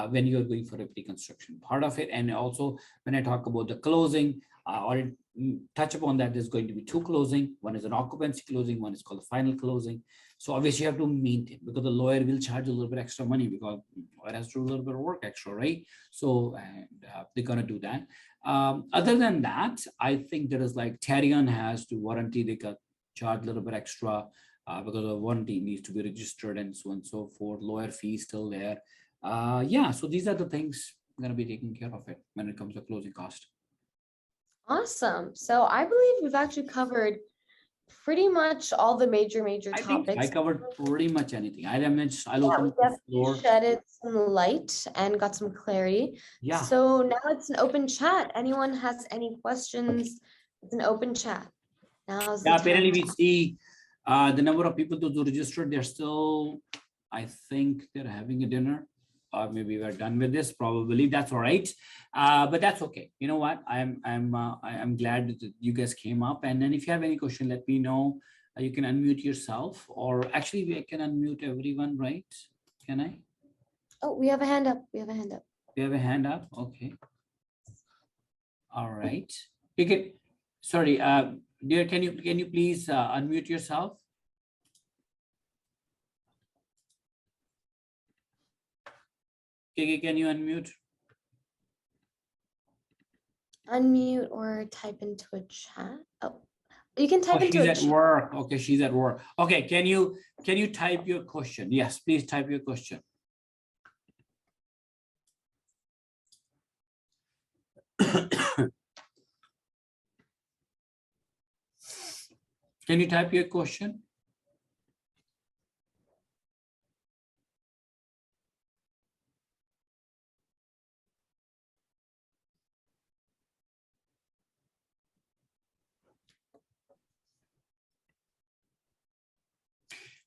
when you're going for a pre-construction part of it. And also when I talk about the closing, or touch upon that, there's going to be 2 closing. One is an occupancy closing, one is called the final closing. So obviously you have to maintain, because the lawyer will charge a little bit extra money, because it has to do a little bit of work extra, right? So they're gonna do that. Other than that, I think there is like Tarion has to warranty, they got charge a little bit extra because the warranty needs to be registered and so on and so forth. Lawyer fees still there. Yeah, so these are the things gonna be taken care of it when it comes to closing cost. Awesome. So I believe we've actually covered pretty much all the major I topics. think I covered pretty much anything. I'll Yeah, open we up the definitely floor. shedded some light and got some clarity. Yeah. So now it's an open chat. Anyone has any questions? It's an open chat. Now's the Yeah, time. apparently we see the number of people to register. They're still, I think they're having a dinner, or maybe we're done with this. Probably that's all right, but that's okay. You know what? I'm glad that you guys came up. And then if you have any question, let me know. You can unmute yourself, or actually we can unmute everyone, right? Can I? Oh, we have a hand up. We have a hand up. We have a hand up. Okay. All right. You can. Sorry, dear. Can you please unmute yourself? Okay, can you unmute? Unmute or type into a chat. Oh, you can type into she's a at chat. work. Okay, she's at work. Okay, can you type your question? Yes, please type your question. Can you type your question?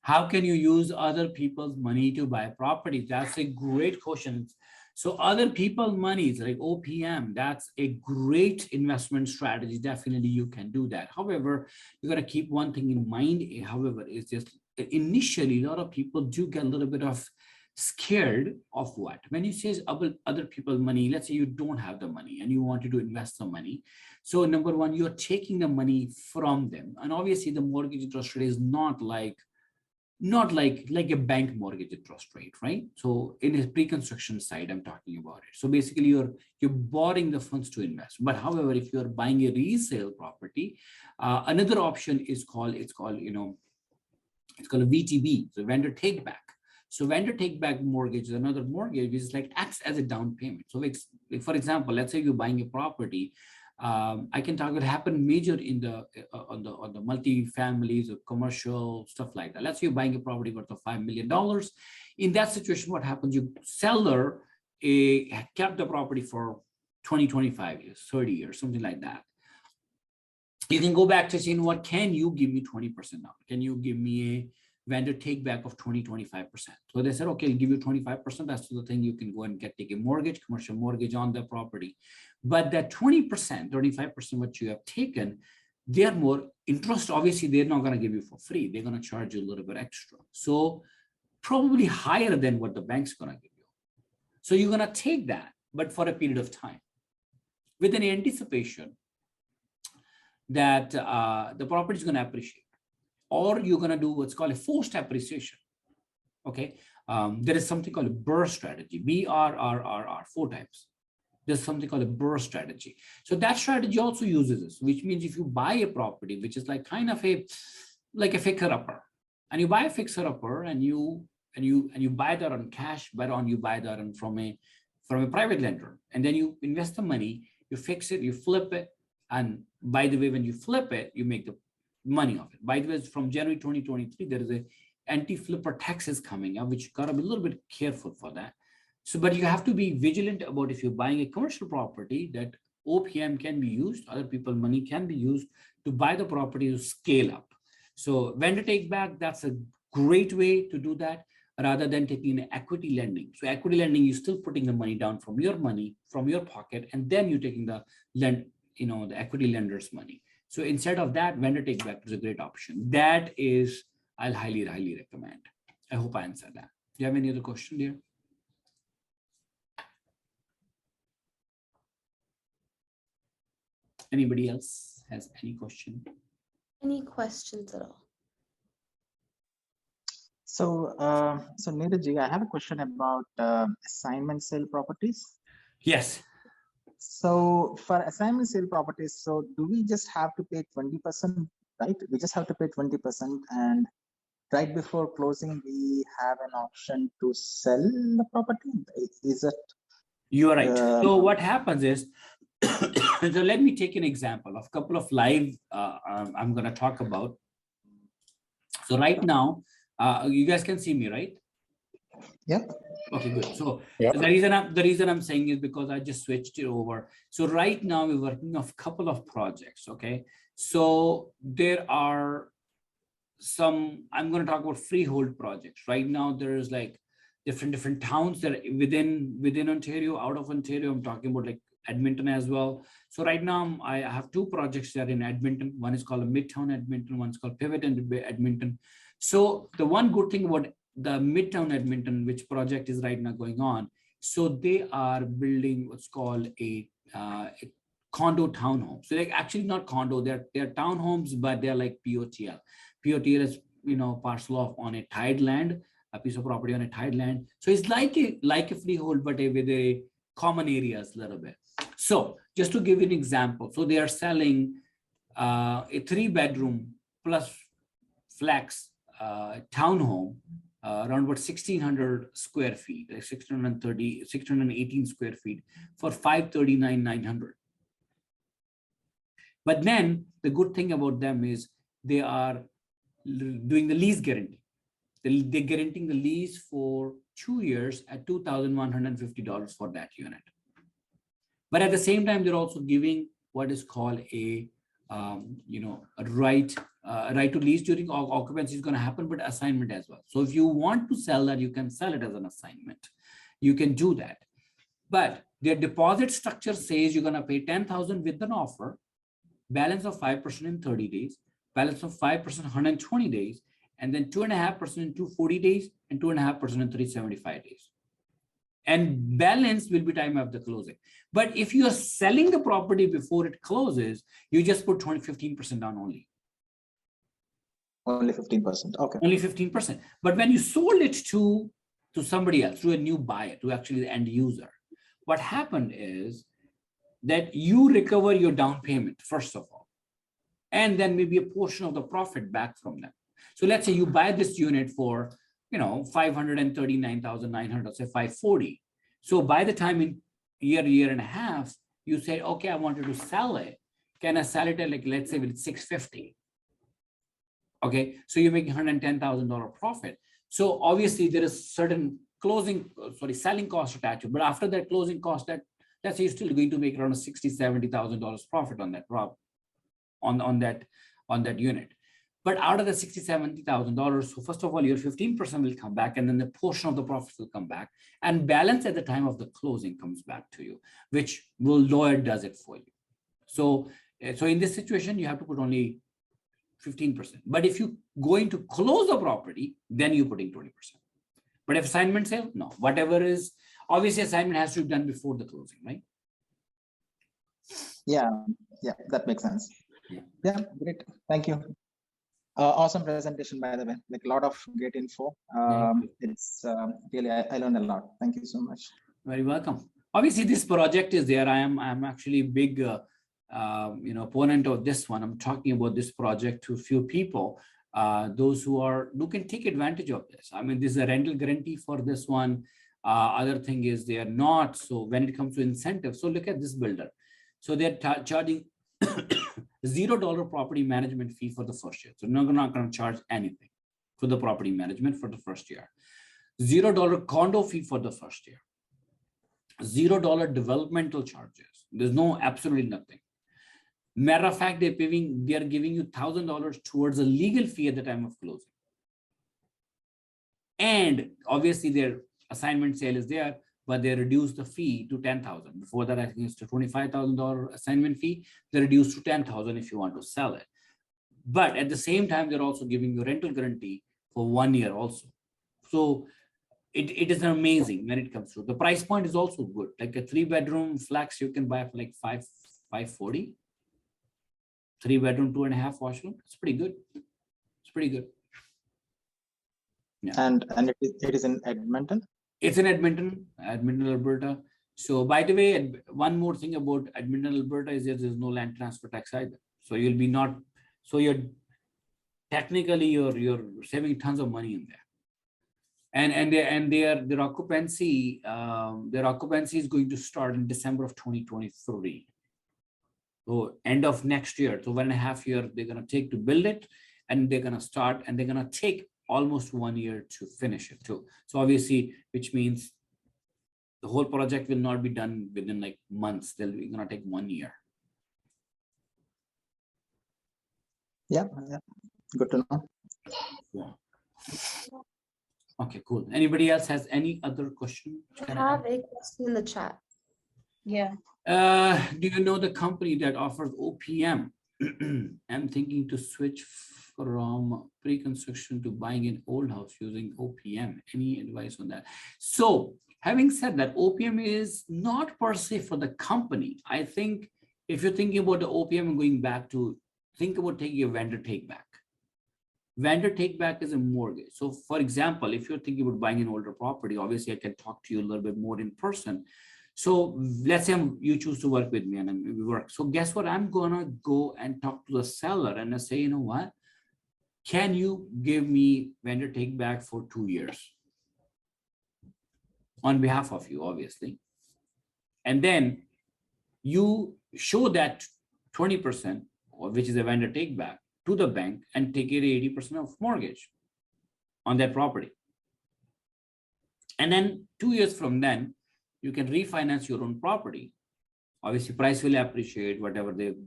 How can you use other people's money to buy property? That's a great question. So other people's money is like OPM. That's a great investment strategy. Definitely you can do that. However, you got to keep one thing in mind. However, it's just initially a lot of people do get a little bit of scared of what? When you say other people's money, let's say you don't have the money and you wanted to invest the money. So number one, you're taking the money from them. And obviously the mortgage interest rate is not like a bank mortgage interest rate, right? So in a pre-construction side, I'm talking about it. So basically you're borrowing the funds to invest. But however, if you're buying a resale property, another option is called a VTB, so vendor take back. So vendor take back mortgage is another mortgage which is like acts as a down payment. So it's, for example, let's say you're buying a property I can talk. It happened major in the on the multi-families or commercial stuff like that. Let's say you're buying a property worth of $5 million. In that situation, what happens? You seller kept the property for 20, 25 years, 30 years, something like that. You can go back to saying, what can you give me 20% now? Can you give me a vendor take back of 20, 25%? So they said, okay, I'll give you 25%. That's the thing. You can go and take a mortgage, commercial mortgage on the property. But that 20%, 35% what you have taken, they are more interest. Obviously, they're not going to give you for free. They're going to charge you a little bit extra. So probably higher than what the bank's going to give you. So you're going to take that, but for a period of time with an anticipation that the property is going to appreciate, or you're going to do what's called a forced appreciation. Okay, there is something called a BRRRR strategy. BRRRR, 4 times. There's something called a BRRRR strategy. So that strategy also uses this, which means if you buy a property, which is like kind of like a fixer-upper, and you buy a fixer-upper and you buy that on cash, but you buy that on from a private lender, and then you invest the money, you fix it, you flip it, and by the way, when you flip it, you make the money of it. By the way, from January 2023, there is a anti-flipper taxes coming up, which you gotta be a little bit careful for that. So, but you have to be vigilant about if you're buying a commercial property that OPM can be used, other people's money can be used to buy the property to scale up. So vendor take back, that's a great way to do that rather than taking an equity lending. So equity lending, you're still putting the money down from your money, from your pocket, and then you're taking the the equity lender's money. So instead of that, vendor take back is a great option. That is, I'll highly recommend. I hope I answered that. Do you have any other question there? Anybody else has any question? Any questions at all? So, so Neeraj, I have a question about assignment sale properties. Yes. So for assignment sale properties, so do we just have to pay 20%, right? We just have to pay 20%, and right before closing, we have an option to sell the property. Is it? You are right. So what happens is, so let me take an example of a couple of live I'm going to talk about. So right now, you guys can see me, right? Yep. Okay, good. So the reason I'm saying is because I just switched it over. So right now we're working on a couple of projects. Okay, so there are some. I'm going to talk about freehold projects. Right now there's like different towns that are within Ontario, out of Ontario. I'm talking about like Edmonton as well. So right now I have 2 projects that are in Edmonton. One is called Midtown Edmonton. One is called Pivot Edmonton. So the one good thing about the Midtown Edmonton, which project is right now going on, so they are building what's called a condo townhome. So they're actually not condo, they're townhomes, but they're like POTL. POTL is parcel of on a tied land, a piece of property on a tied land. So it's like a freehold, but with a common areas a little bit. So just to give you an example, so they are selling a 3-bedroom plus flex townhome around about 1,600 square feet, like 618 square feet for $539,900. But then the good thing about them is they are doing the lease guarantee. They're guaranteeing the lease for 2 years at $2,150 for that unit. But at the same time, they're also giving what is called a right to lease during occupancy is going to happen, but assignment as well. So if you want to sell that, you can sell it as an assignment. You can do that. But their deposit structure says you're going to pay $10,000 with an offer, balance of 5% in 30 days, balance of 5% 120 days, and then 2.5% in 240 days, and 2.5% in 375 days. And balance will be time of the closing. But if you are selling the property before it closes, you just put 15% down only. Only 15%. Okay. Only 15%. But when you sold it to somebody else, to a new buyer, to actually the end user, what happened is that you recover your down payment, first of all, and then maybe a portion of the profit back from them. So let's say you buy this unit for, $539,900, say $540. So by the time in year and a half, you say, okay, I wanted to sell it. Can I sell it at, like, let's say with 650? Okay, so you're making $110,000 profit. So obviously there is certain selling cost attached, but after that closing cost, that let's say you're still going to make around $60,000-$70,000 profit on that on that unit. But out of the $60,000-$70,000, so first of all, your 15% will come back, and then the portion of the profits will come back, and balance at the time of the closing comes back to you, which lawyer does it for you. So in this situation, you have to put only 15%. But if you going to close the property, then you're putting 20%. But if assignment sale, no, whatever is, obviously assignment has to be done before the closing, right? Yeah, that makes sense. Yeah. Yeah, great. Thank you. Awesome presentation, by the way. Like a lot of great info. It's really, I learned a lot. Thank you so much. Very welcome. Obviously, this project is there. I'm actually a big opponent of this one. I'm talking about this project to a few people, those who can take advantage of this. I mean, this is a rental guarantee for this one. Other thing is they are not. So when it comes to incentives, so look at this builder. So they're charging $0 property management fee for the first year. So not going to charge anything for the property management for the first year. $0 condo fee for the first year. $0 developmental charges. There's no absolutely nothing. Matter of fact, they are giving you $1,000 towards a legal fee at the time of closing. And obviously their assignment sale is there, but they reduce the fee to $10,000. Before that, I think it's a $25,000 assignment fee. They reduce to $10,000 if you want to sell it. But at the same time, they're also giving you rental guarantee for 1 year also. So it is amazing when it comes to the price point is also good. Like a 3-bedroom flex you can buy for like $540. 3-bedroom, 2.5 washroom. It's pretty good. It's pretty good. Yeah. And it is in Edmonton. It's in Edmonton, Alberta. So by the way, one more thing about Edmonton, Alberta is there's no land transfer tax either. So you'll be not. So you're technically you're saving tons of money in there. And their occupancy is going to start in December of 2023. So end of next year, so 1.5 years they're going to take to build it, and they're going to start, and they're going to take almost 1 year to finish it too. So obviously, which means the whole project will not be done within like months. They're going to take 1 year. Yeah, good to know. Yeah. Okay, cool. Anybody else has any other question? I have a question in the chat. Yeah. Do you know the company that offers OPM? I'm thinking to switch from pre-construction to buying an old house using OPM. Any advice on that? So having said that, OPM is not per se for the company. I think if you're thinking about the OPM and going back to, think about taking a vendor take back. Vendor take back is a mortgage. So for example, if you're thinking about buying an older property, obviously I can talk to you a little bit more in person. So let's say you choose to work with me and we work. So guess what? I'm gonna go and talk to the seller and I say, you know what? Can you give me vendor take back for 2 years? On behalf of you, obviously. And then you show that 20%, or which is a vendor take back, to the bank and take it 80% of mortgage on that property. And then 2 years from then, you can refinance your own property. Obviously, price will appreciate, whatever the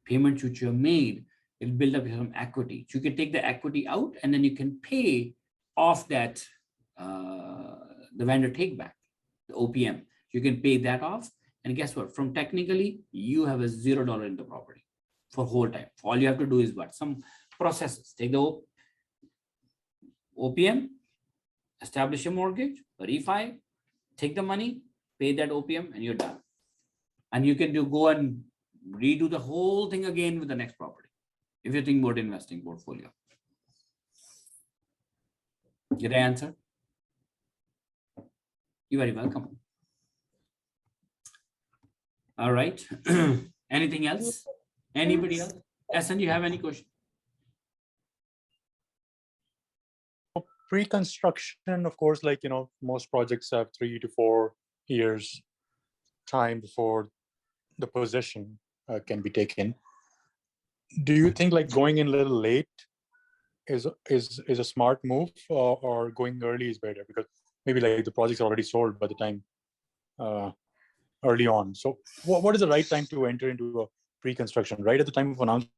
payments which you have made, it'll build up some equity. So you can take the equity out and then you can pay off that, the vendor take back, the OPM. You can pay that off. And guess what? From technically, you have a $0 in the property for whole time. All you have to do is what? Some processes. Take the OPM, establish a mortgage, refi, take the money, pay that OPM, and you're done. And you can go and redo the whole thing again with the next property, if you think about investing portfolio. Did I answer? You're very welcome. All right. Anything else? Anybody else? Esan, you have any question? Pre-construction, of course, like, most projects have 3 to 4 years time before the possession can be taken, do you think like going in a little late is a smart move, or going early is better? Because maybe like the project's already sold by the time early on. So what is the right time to enter into a pre-construction? Right at the time of announcement?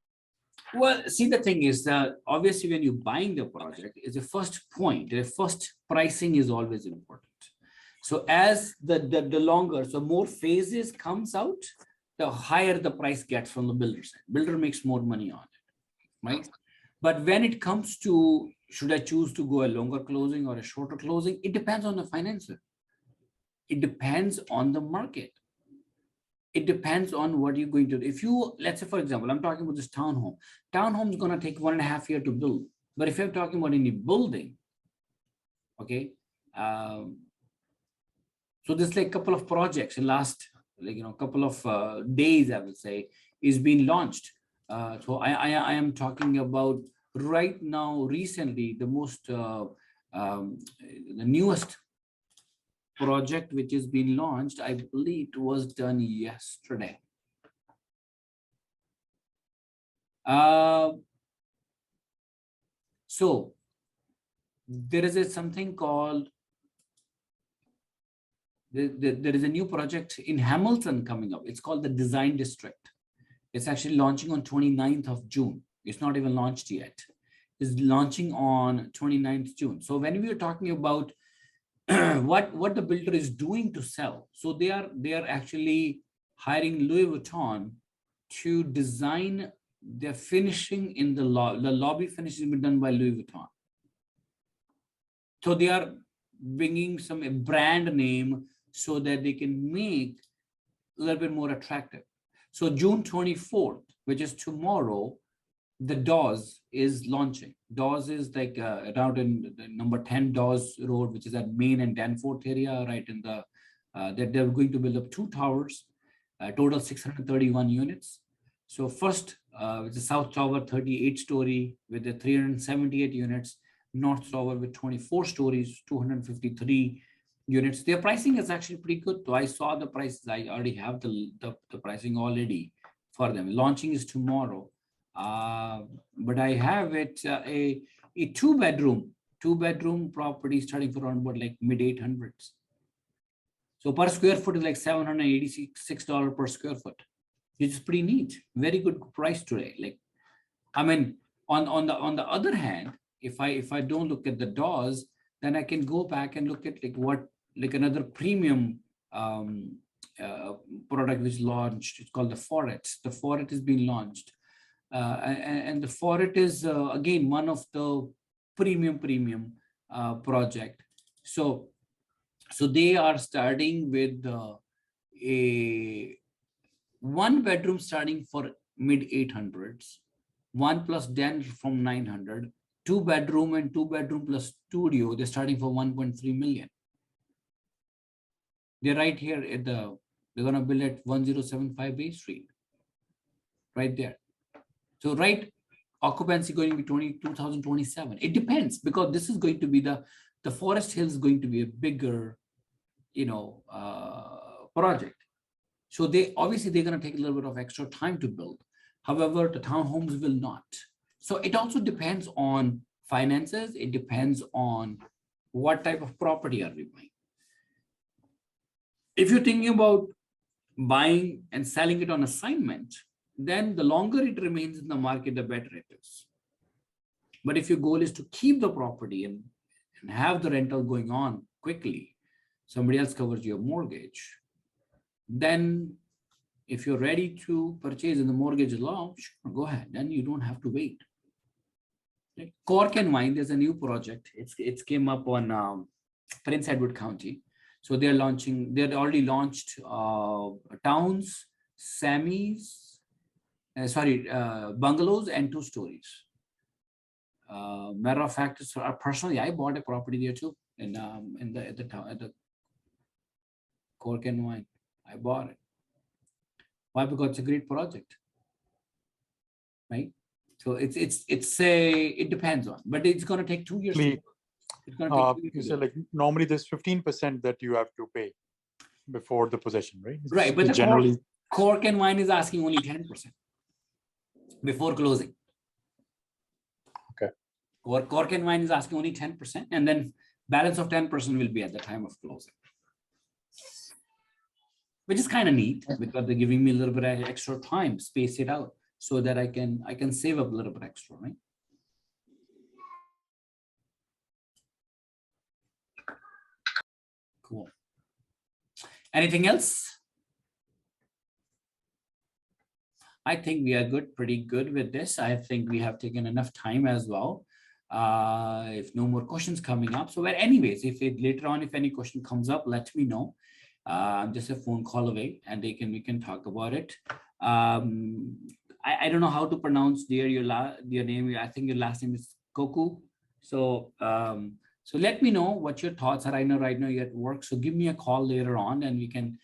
Well, see, the thing is that obviously when you're buying the project, is the first point, the first pricing is always important. So as the longer, so more phases comes out, the higher the price gets from the builder side. Builder makes more money on it, right? But when it comes to, should I choose to go a longer closing or a shorter closing? It depends on the financer. It depends on the market. It depends on what you're going to do. If you, let's say, for example, I'm talking about this townhome. Townhome is going to take 1.5 years to build. But if you're talking about any building, okay, so there's like a couple of projects in last, couple of days, I would say, is being launched. So I am talking about right now, recently, the most, the newest project which is being launched, I believe it was done yesterday. So there is something called, there is a new project in Hamilton coming up. It's called the Design District. It's actually launching on 29th of June. It's not even launched yet. It's launching on 29th June. So when we are talking about what the builder is doing to sell, so they are actually hiring Louis Vuitton to design their finishing in the lobby finishing been done by Louis Vuitton. So they are bringing some brand name so that they can make a little bit more attractive. So June 24th, which is tomorrow, the Dawes is launching. Dawes is like around in the number 10 Dawes Road, which is at Main and Danforth area, right in the, they're going to build up 2 towers, total 631 units. So first, it's a South Tower, 38-story with the 378 units, North Tower with 24 stories, 253 units. Their pricing is actually pretty good. So I saw the prices. I already have the pricing already for them. Launching is tomorrow. But I have it a 2-bedroom property starting for around about like mid 800s. So per square foot is like $786 per square foot, which is pretty neat. Very good price today. Like, I mean, on the other hand, if I don't look at the Dawes, then I can go back and look at like another premium product which launched. It's called the Foret. The Foret is being launched. And the Foret is again one of the premium project. So they are starting with a 1-bedroom starting for mid 800s, 1 plus den from 900, 2-bedroom and 2-bedroom plus studio. They're starting for 1.3 million. They're right here at they're gonna build at 1075 Bay Street, right there. So right, occupancy going to be 2027. It depends, because this is going to be the Forest Hill is going to be a bigger, project. So they're going to take a little bit of extra time to build. However, the townhomes will not. So it also depends on finances. It depends on what type of property are we buying. If you're thinking about buying and selling it on assignment, then the longer it remains in the market, the better it is. But if your goal is to keep the property and have the rental going on quickly, somebody else covers your mortgage, then if you're ready to purchase and the mortgage is low, sure, go ahead. Then you don't have to wait. Like Cork and Wine, there's a new project. It's came up on Prince Edward County. So they're already launched towns, bungalows and 2 stories. Matter of fact, personally, I bought a property there too at the Cork and Wine. I bought it. Why? Because it's a great project, right? So it depends on, but it's going to take 2 years. You said like normally there's 15% that you have to pay before the possession, right? Right, but generally Cork and Wine is asking only 10% before closing. Okay. Cork and Wine is asking only 10%, and then balance of 10% will be at the time of closing. Which is kind of neat because they're giving me a little bit of extra time, space it out so that I can save up a little bit extra, right? Cool. Anything else? I think we are good, pretty good with this. I think we have taken enough time as well. If no more questions coming up. So, but anyways, if later on, if any question comes up, let me know. I'm just a phone call away, and we can talk about it. I don't know how to pronounce your name. I think your last name is Koku. So so let me know what your thoughts are. I know right now you're at work, so give me a call later on, and we can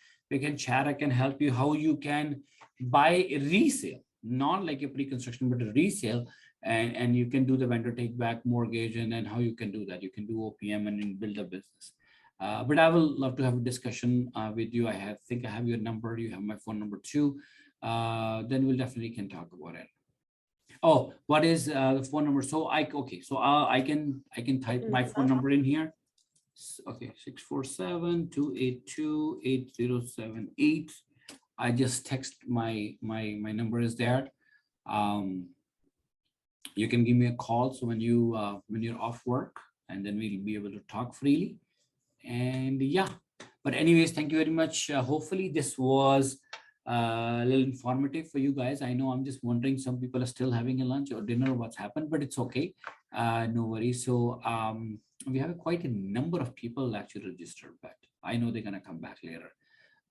chat. I can help you how you can buy a resale, not like a pre-construction, but a resale, and you can do the vendor take back mortgage, and then how you can do that. You can do OPM and then build a business. But I will love to have a discussion with you. I think I have your number. You have my phone number too. Then we'll definitely can talk about it. Oh, what is the phone number? So I can type my phone number in here. Okay, 647-282-8078. I just text my number is there. You can give me a call. So when you're off work, and then we'll be able to talk freely. And yeah, but anyways, thank you very much. Hopefully this was a little informative for you guys. I know I'm just wondering, some people are still having a lunch or dinner, what's happened, but it's okay. No worries. So we have quite a number of people actually registered, but I know they're gonna come back later.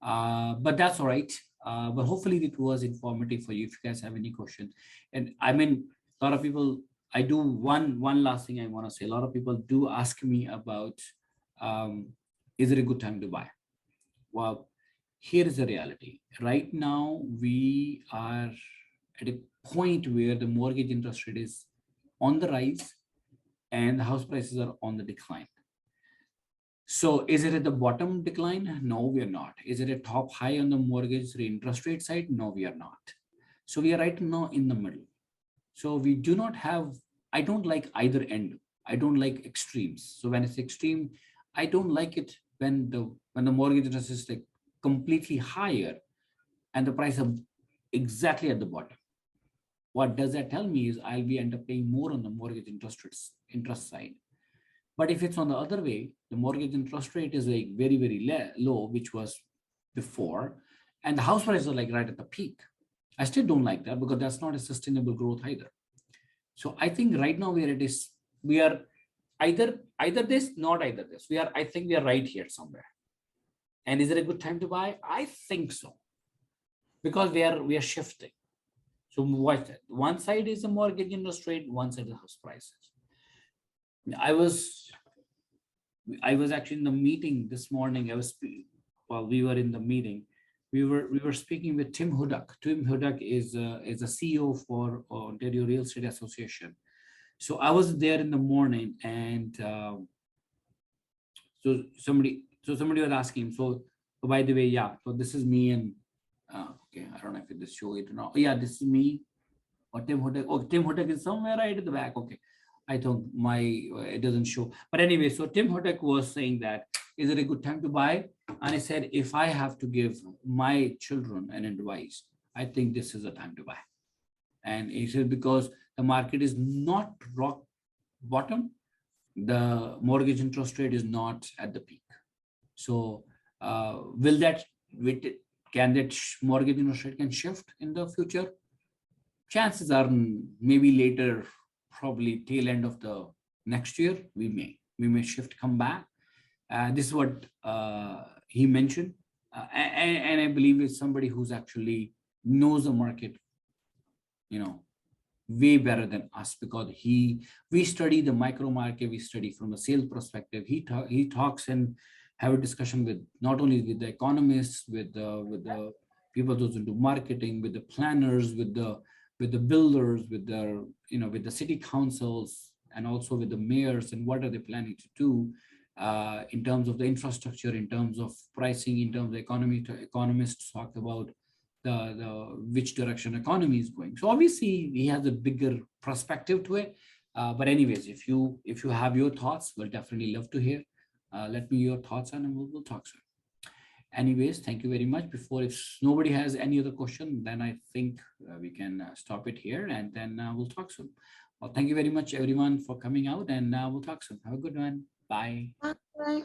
But that's all right. But hopefully it was informative for you. If you guys have any question, and I mean, a lot of people, I do one last thing I want to say. A lot of people do ask me about, is it a good time to buy? Well, here is the reality. Right now, we are at a point where the mortgage interest rate is on the rise and the house prices are on the decline. So is it at the bottom decline? No, we are not. Is it a top high on the mortgage interest rate side? No, we are not. So we are right now in the middle. So we do not have, I don't like either end. I don't like extremes. So when it's extreme, I don't like it when the mortgage interest is like completely higher and the price of exactly at the bottom. What does that tell me is I'll be end up paying more on the mortgage interest side. But if it's on the other way, the mortgage interest rate is like very, very low, which was before, and the house prices are like right at the peak. I still don't like that because that's not a sustainable growth either. So I think right now where it is, we are either this, not either this. I think we are right here somewhere. And is it a good time to buy? I think so, because we are shifting. So watch that. One side is the mortgage interest rate, one side is the house prices. I was actually in the meeting this morning. While we were in the meeting, we were speaking with Tim Hudak. Tim Hudak is a CEO for Ontario Real Estate Association. So I was there in the morning, and so somebody was asking him. So by the way, yeah. So this is me, and okay, I don't know if this show it or not. Yeah, this is me. Or Tim Hudak. Oh, Tim Hudak is somewhere right at the back. Okay. I thought it doesn't show. But anyway, so Tim Hudak was saying that, is it a good time to buy? And I said, if I have to give my children an advice, I think this is a time to buy. And he said, because the market is not rock bottom, the mortgage interest rate is not at the peak. So can that mortgage interest rate can shift in the future? Chances are maybe later, probably tail end of the next year, we may shift, come back. This is what he mentioned, and I believe it's somebody who's actually knows the market, way better than us, because we study the micro market, we study from a sales perspective. He talks and have a discussion with not only with the economists, with the people those who do marketing, with the planners, with the builders, with the city councils, and also with the mayors, and what are they planning to do in terms of the infrastructure, in terms of pricing, in terms of economists talk about which direction economy is going. So obviously he has a bigger perspective to it. But anyways, if you have your thoughts, we'll definitely love to hear. Let me your thoughts and we'll talk soon. Anyways, thank you very much. If nobody has any other question, then I think we can stop it here, and then we'll talk soon. Well, thank you very much, everyone, for coming out, and we'll talk soon. Have a good one. Bye. Bye.